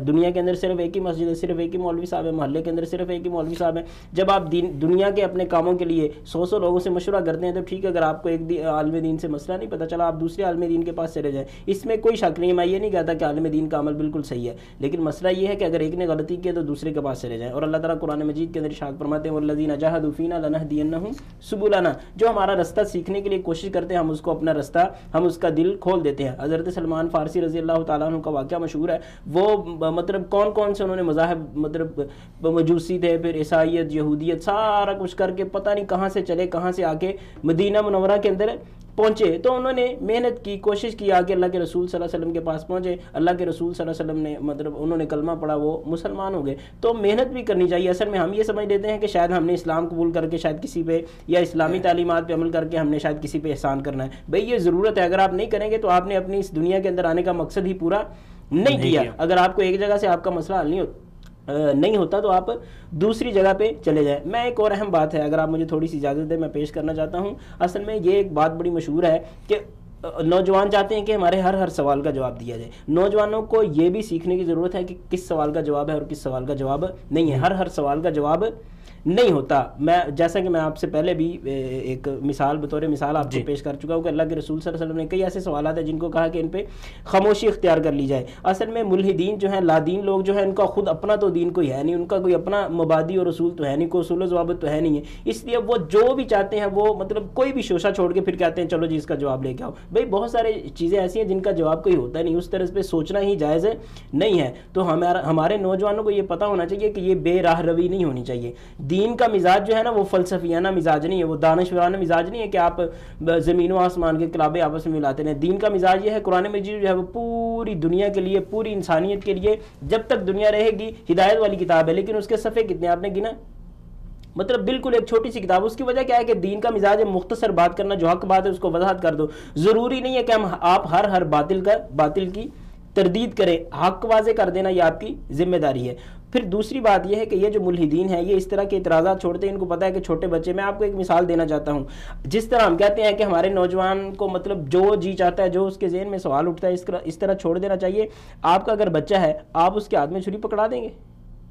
دنیا کے اندر صرف ایک ہی مسجد ہے, صرف ایک ہی مولوی صاحب ہے, محلے کے اندر صرف ایک ہی مولوی صاحب ہے. جب آپ دنیا کے اپنے کاموں کے لیے 100 لوگوں سے مشورہ کرتے ہیں تو ٹھیک ہے, اگر آپ کو ایک عالم دین سے مسئلہ نہیں پتہ چلا آپ دوسرے عالم دین کے پاس چلے جائیں, اس میں کوئی شک نہیں ہے. میں یہ نہیں کہتا کہ عالم دین کا عمل بالکل صحیح ہے, لیکن مسئلہ یہ ہے کہ اگر ایک نے غلطی کی تو دوسرے کے پاس چلے جائیں. اور اللہ تعالیٰ قرآن مجید کے اندر ارشاد فرماتے ہیں والذین جاہدوا فینا لنہدینہم سبلنا, جو ہمارا رستہ سیکھنے کے لیے کوشش کرتے ہیں ہم اس کو اپنا رستہ, ہم اس کا دل کھول دیتے ہیں. حضرت سلمان فارسی رضی اللہ تعالیٰ عنہ کا واقعہ مشہور ہے. وہ مطلب کون سے انہوں نے مذاہب, مطلب مجوسی تھے, پھر عیسائیت, یہودیت, سارا کچھ کر کے پتہ نہیں کہاں سے چلے, کہاں سے آ کے مدینہ منورہ کے اندر پہنچے. تو انہوں نے محنت کی, کوشش کی, آ کے اللہ کے رسول صلی اللہ علیہ وسلم کے پاس پہنچے. اللہ کے رسول صلی اللہ علیہ وسلم نے مطلب انہوں نے کلمہ پڑھا, وہ مسلمان ہو گئے. تو محنت بھی کرنی چاہیے. اصل میں ہم یہ سمجھ لیتے ہیں کہ شاید ہم نے اسلام قبول کر کے شاید کسی پہ, یا اسلامی تعلیمات پہ عمل کر کے ہم نے شاید کسی پہ احسان کرنا ہے. بھئی یہ ضرورت ہے, اگر آپ نہیں کریں گے تو آپ نے اپنی اس دنیا کے اندر آنے کا مقصد ہی پورا نہیں کیا. اگر آپ کو ایک جگہ سے آپ کا مسئلہ حل نہیں ہوتا تو آپ دوسری جگہ پہ چلے جائیں. میں ایک اور اہم بات ہے, اگر آپ مجھے تھوڑی سی اجازت دیں, میں پیش کرنا چاہتا ہوں. اصل میں یہ ایک بات بڑی مشہور ہے کہ نوجوان چاہتے ہیں کہ ہمارے ہر سوال کا جواب دیا جائے. نوجوانوں کو یہ بھی سیکھنے کی ضرورت ہے کہ کس سوال کا جواب ہے اور کس سوال کا جواب نہیں ہے. ہر سوال کا جواب نہیں ہوتا. میں جیسا کہ میں آپ سے پہلے بھی ایک مثال بطور مثال آپ کو پیش کر چکا ہوں کہ اللہ کے رسول صلی اللہ علیہ وسلم نے کئی ایسے سوالات ہیں جن کو کہا کہ ان پہ خاموشی اختیار کر لی جائے. اصل میں ملحدین جو ہیں, لادین لوگ جو ہیں, ان کا خود اپنا تو دین کوئی ہے نہیں, ان کا کوئی اپنا مبادی اور اصول تو ہے نہیں, کوئی اصول و ضوابط تو ہے نہیں ہے. اس لیے وہ جو بھی چاہتے ہیں وہ مطلب کوئی بھی شوشہ چھوڑ کے پھر کہتے ہیں چلو جی اس کا جواب لے کے آؤ. بھئی بہت سارے چیزیں ایسی ہیں جن کا جواب کوئی ہوتا نہیں, اس طرح پہ سوچنا ہی جائز نہیں ہے. تو ہمارے نوجوانوں کو یہ پتہ ہونا چاہیے کہ یہ بے راہ روی نہیں ہونی چاہیے. دین کا مزاج جو ہے نا وہ فلسفیانہ مزاج نہیں ہے، وہ دانشورانہ مزاج نہیں ہے کہ آپ زمین و آسمان کے کلابے آپس میں ملاتے ہیں. دین کا مزاج یہ ہے، قرآن مجید جو ہے وہ پوری دنیا کے لیے، پوری انسانیت کے لیے جب تک دنیا رہے گی ہدایت والی کتاب ہے. لیکن اس کے صفحے کتنے آپ نے گنا؟ مطلب بالکل ایک چھوٹی سی کتاب. اس کی وجہ کیا ہے کہ دین کا مزاج ہے مختصر بات کرنا، جو حق بات ہے اس کو وضاحت کر دو. ضروری نہیں ہے کہ آپ ہر باطل کی تردید کریں، حق واضح کر دینا یہ آپ کی ذمہ داری ہے. پھر دوسری بات یہ ہے کہ یہ جو ملحدین ہیں یہ اس طرح کے اعتراضات چھوڑتے ہیں، ان کو پتہ ہے کہ چھوٹے بچے، میں آپ کو ایک مثال دینا چاہتا ہوں. جس طرح ہم کہتے ہیں کہ ہمارے نوجوان کو مطلب جو جی چاہتا ہے، جو اس کے ذہن میں سوال اٹھتا ہے اس طرح چھوڑ دینا چاہیے. آپ کا اگر بچہ ہے آپ اس کے ہاتھ میں چھری پکڑا دیں گے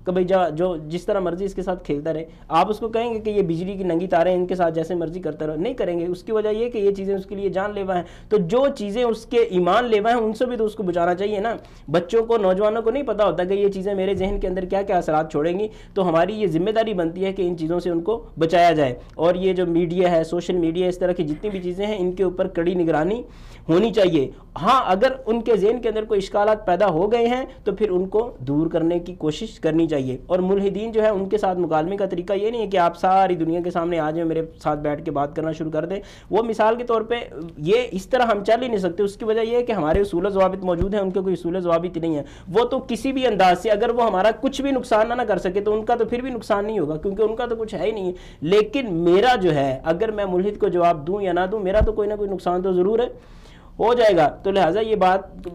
کہ بھائی جو جس طرح مرضی اس کے ساتھ کھیلتا رہے؟ آپ اس کو کہیں گے کہ یہ بجلی کی ننگی تاریں ان کے ساتھ جیسے مرضی کرتا رہو؟ نہیں کریں گے. اس کی وجہ یہ کہ یہ چیزیں اس کے لیے جان لیوا ہیں. تو جو چیزیں اس کے ایمان لیوا ہیں ان سے بھی تو اس کو بچانا چاہیے نا. بچوں کو، نوجوانوں کو نہیں پتا ہوتا کہ یہ چیزیں میرے ذہن کے اندر کیا کیا اثرات چھوڑیں گی. تو ہماری یہ ذمہ داری بنتی ہے کہ ان چیزوں سے ان کو بچایا جائے. اور یہ جو میڈیا ہے، سوشل میڈیا، اس طرح کی جتنی بھی چیزیں ہیں ان کے اوپر کڑی نگرانی ہونی چاہیے. ہاں اگر ان کے ذہن کے اندر کوئی اشکالات پیدا ہو گئے ہیں تو پھر ان کو دور کرنے کی کوشش کرنی چاہیے. اور ملحدین جو ہے ان کے ساتھ مکالمے کا طریقہ یہ نہیں ہے کہ آپ ساری دنیا کے سامنے آ جائیں، میرے ساتھ بیٹھ کے بات کرنا شروع کر دیں. وہ مثال کے طور پہ یہ اس طرح ہم چل ہی نہیں سکتے. اس کی وجہ یہ ہے کہ ہمارے اصول و ضوابط موجود ہیں، ان کے کوئی اصول و ضوابط نہیں ہے. وہ تو کسی بھی انداز سے اگر وہ ہمارا کچھ بھی نقصان نہ کر سکے تو ان کا تو پھر بھی نقصان نہیں ہوگا، کیونکہ ان کا تو کچھ ہے ہی نہیں ہے. لیکن میرا جو ہے اگر میں ملحد کو جواب دوں یا نہ دوں، میرا تو کوئی نہ کوئی نقصان تو ضرور ہے، ہو جائے گا. تو لہٰذا یہ بات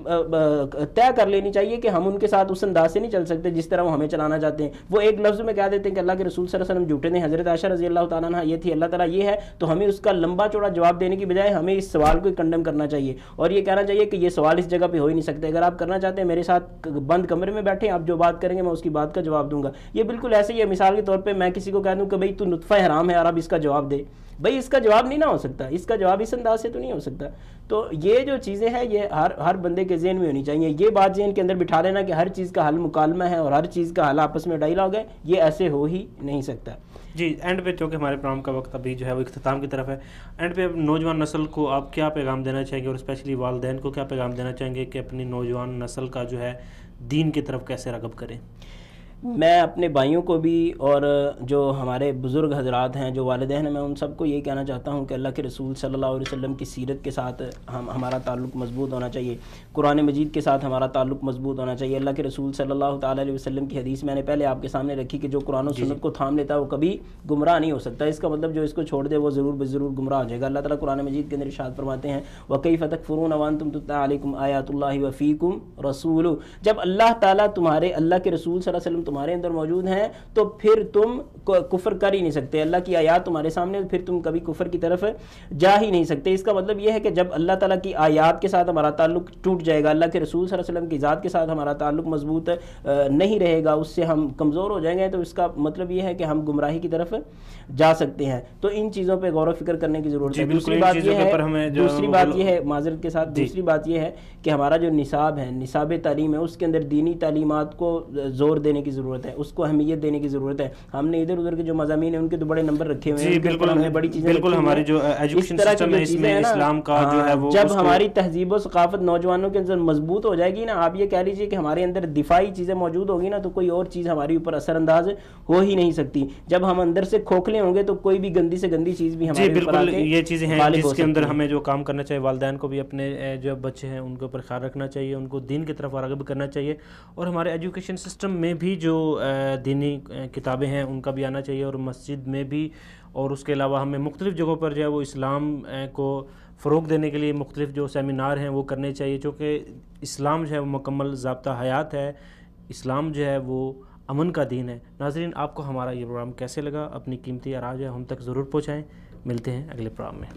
طے کر لینی چاہیے کہ ہم ان کے ساتھ اس انداز سے نہیں چل سکتے جس طرح وہ ہمیں چلانا چاہتے ہیں. وہ ایک لفظ میں کہہ دیتے ہیں کہ اللہ کے رسول صلی اللہ علیہ وسلم جھوٹے ہیں، حضرت عائشہ رضی اللہ تعالیٰ عنہ یہ تھی، اللہ تعالیٰ یہ ہے. تو ہمیں اس کا لمبا چوڑا جواب دینے کی بجائے ہمیں اس سوال کو کنڈم کرنا چاہیے اور یہ کہنا چاہیے کہ یہ سوال اس جگہ پہ ہو ہی نہیں سکتے. اگر آپ کرنا چاہتے ہیں میرے ساتھ بند کمرے میں بیٹھیں، آپ جو بات کریں گے میں اس کی بات کا جواب دوں گا. یہ بالکل ایسے ہی ہے. مثال کے طور پہ میں کسی کو کہہ دوں کہ بھائی تو نطفہ حرام ہے اور اب اس کا جواب دے، بھائی اس کا جواب نہیں نہ ہو سکتا، اس کا جواب اس انداز سے تو نہیں ہو سکتا. تو یہ جو چیزیں ہیں یہ ہر بندے کے ذہن میں ہونی چاہیے. یہ بات ذہن کے اندر بٹھا لینا کہ ہر چیز کا حل مکالمہ ہے اور ہر چیز کا حل آپس میں ڈائیلاگ ہے، یہ ایسے ہو ہی نہیں سکتا. جی اینڈ پہ چونکہ ہمارے پروگرام کا وقت ابھی جو ہے وہ اختتام کی طرف ہے، اینڈ پہ نوجوان نسل کو آپ کیا پیغام دینا چاہیں گے اور اسپیشلی والدین کو کیا پیغام دینا چاہیں گے کہ اپنی نوجوان نسل کا جو ہے دین کی طرف کیسے راغب کریں؟ میں اپنے بھائیوں کو بھی اور جو ہمارے بزرگ حضرات ہیں، جو والدین ہیں، میں ان سب کو یہ کہنا چاہتا ہوں کہ اللہ کے رسول صلی اللہ علیہ وسلم کی سیرت کے ساتھ ہمارا تعلق مضبوط ہونا چاہیے. قرآن مجید کے ساتھ ہمارا تعلق مضبوط ہونا چاہیے. اللہ کے رسول صلی اللہ تعالیٰ علیہ وسلم کی حدیث میں نے پہلے آپ کے سامنے رکھی کہ جو قرآن و سنت کو تھام لیتا ہے وہ کبھی گمراہ نہیں ہو سکتا. اس کا مطلب جو اس کو چھوڑ دے وہ ضرور گمراہ ہو جائے گا. اللہ تعالیٰ قرآن مجید کے اندر ارشاد فرماتے ہیں وَكَيْفَ تَكْفُرُونَ وَأَنْتُمْ تُتْلَىٰ عَلَيْكُمْ آيَاتُ اللَّهِ وَفِيكُمْ رَسُولُهُ. جب اللہ تعالیٰ اللہ کے رسول صلی اللہ علیہ وسلم تمہارے اندر موجود ہیں تو پھر تم کفر کر ہی نہیں سکتے. اللہ کی آیات تمہارے سامنے، پھر تم کبھی کفر کی طرف جا ہی نہیں سکتے. اس کا مطلب یہ ہے کہ جب اللہ تعالیٰ کی آیات کے ساتھ ہمارا تعلق ٹوٹ جائے گا، اللہ کے رسول صلی اللہ علیہ وسلم کی ذات کے ساتھ ہمارا تعلق مضبوط نہیں رہے گا، اس سے ہم کمزور ہو جائیں گے، تو اس کا مطلب یہ ہے کہ ہم گمراہی کی طرف جا سکتے ہیں. تو ان چیزوں پہ غور و فکر کرنے کی ضرورت ہے. دوسری بات یہ ہے معذرت کے ساتھ دوسری بات یہ ہے کہ ہمارا جو نصاب ہے، نصاب تعلیم ہے، اس کے اندر دینی تعلیمات کو زور دینے کی ضرورت ہے، اس کو اہمیت دینے کی ضرورت ہے. ہم نے ادھر ادھر کے جو مضامین ہیں ان کے تو بڑے نمبر رکھے ہوئے ہیں. بالکل ہم نے بڑی چیزیں، بالکل ہماری جو ایجوکیشن سسٹم ہے اس میں اسلام کا جو ہے وہ، جب ہماری تہذیب و ثقافت نوجوانوں کے اندر مضبوط ہو جائے گی نا، آپ یہ کہہ لیجیے کہ ہمارے اندر دفاعی چیزیں موجود ہوگی نا، تو کوئی اور چیز ہمارے اوپر اثر انداز ہو ہی نہیں سکتی. جب ہم اندر سے کھوکھلے ہوں گے تو کوئی بھی گندی سے گندی چیز بھی ہمارے اوپر آ کے یہ چیزیں ہیں جس کے اندر ہمیں جو کام کرنا چاہیے. والدین کو بھی اپنے جو بچے ہیں ان کے اوپر خیال رکھنا چاہیے، ان کو دین کی طرف راغب کرنا چاہیے، اور ہمارے ایجوکیشن سسٹم میں بھی جو دینی کتابیں ہیں ان کا بھی آنا چاہیے، اور مسجد میں بھی. اور اس کے علاوہ ہمیں مختلف جگہوں پر جو ہے وہ اسلام کو فروغ دینے کے لیے مختلف جو سیمینار ہیں وہ کرنے چاہیے، چونکہ اسلام جو ہے وہ مکمل ضابطہ حیات ہے، اسلام جو ہے وہ امن کا دین ہے. ناظرین، آپ کو ہمارا یہ پروگرام کیسے لگا؟ اپنی قیمتی آراء جو ہے ہم تک ضرور پہنچائیں. ملتے ہیں اگلے پروگرام میں.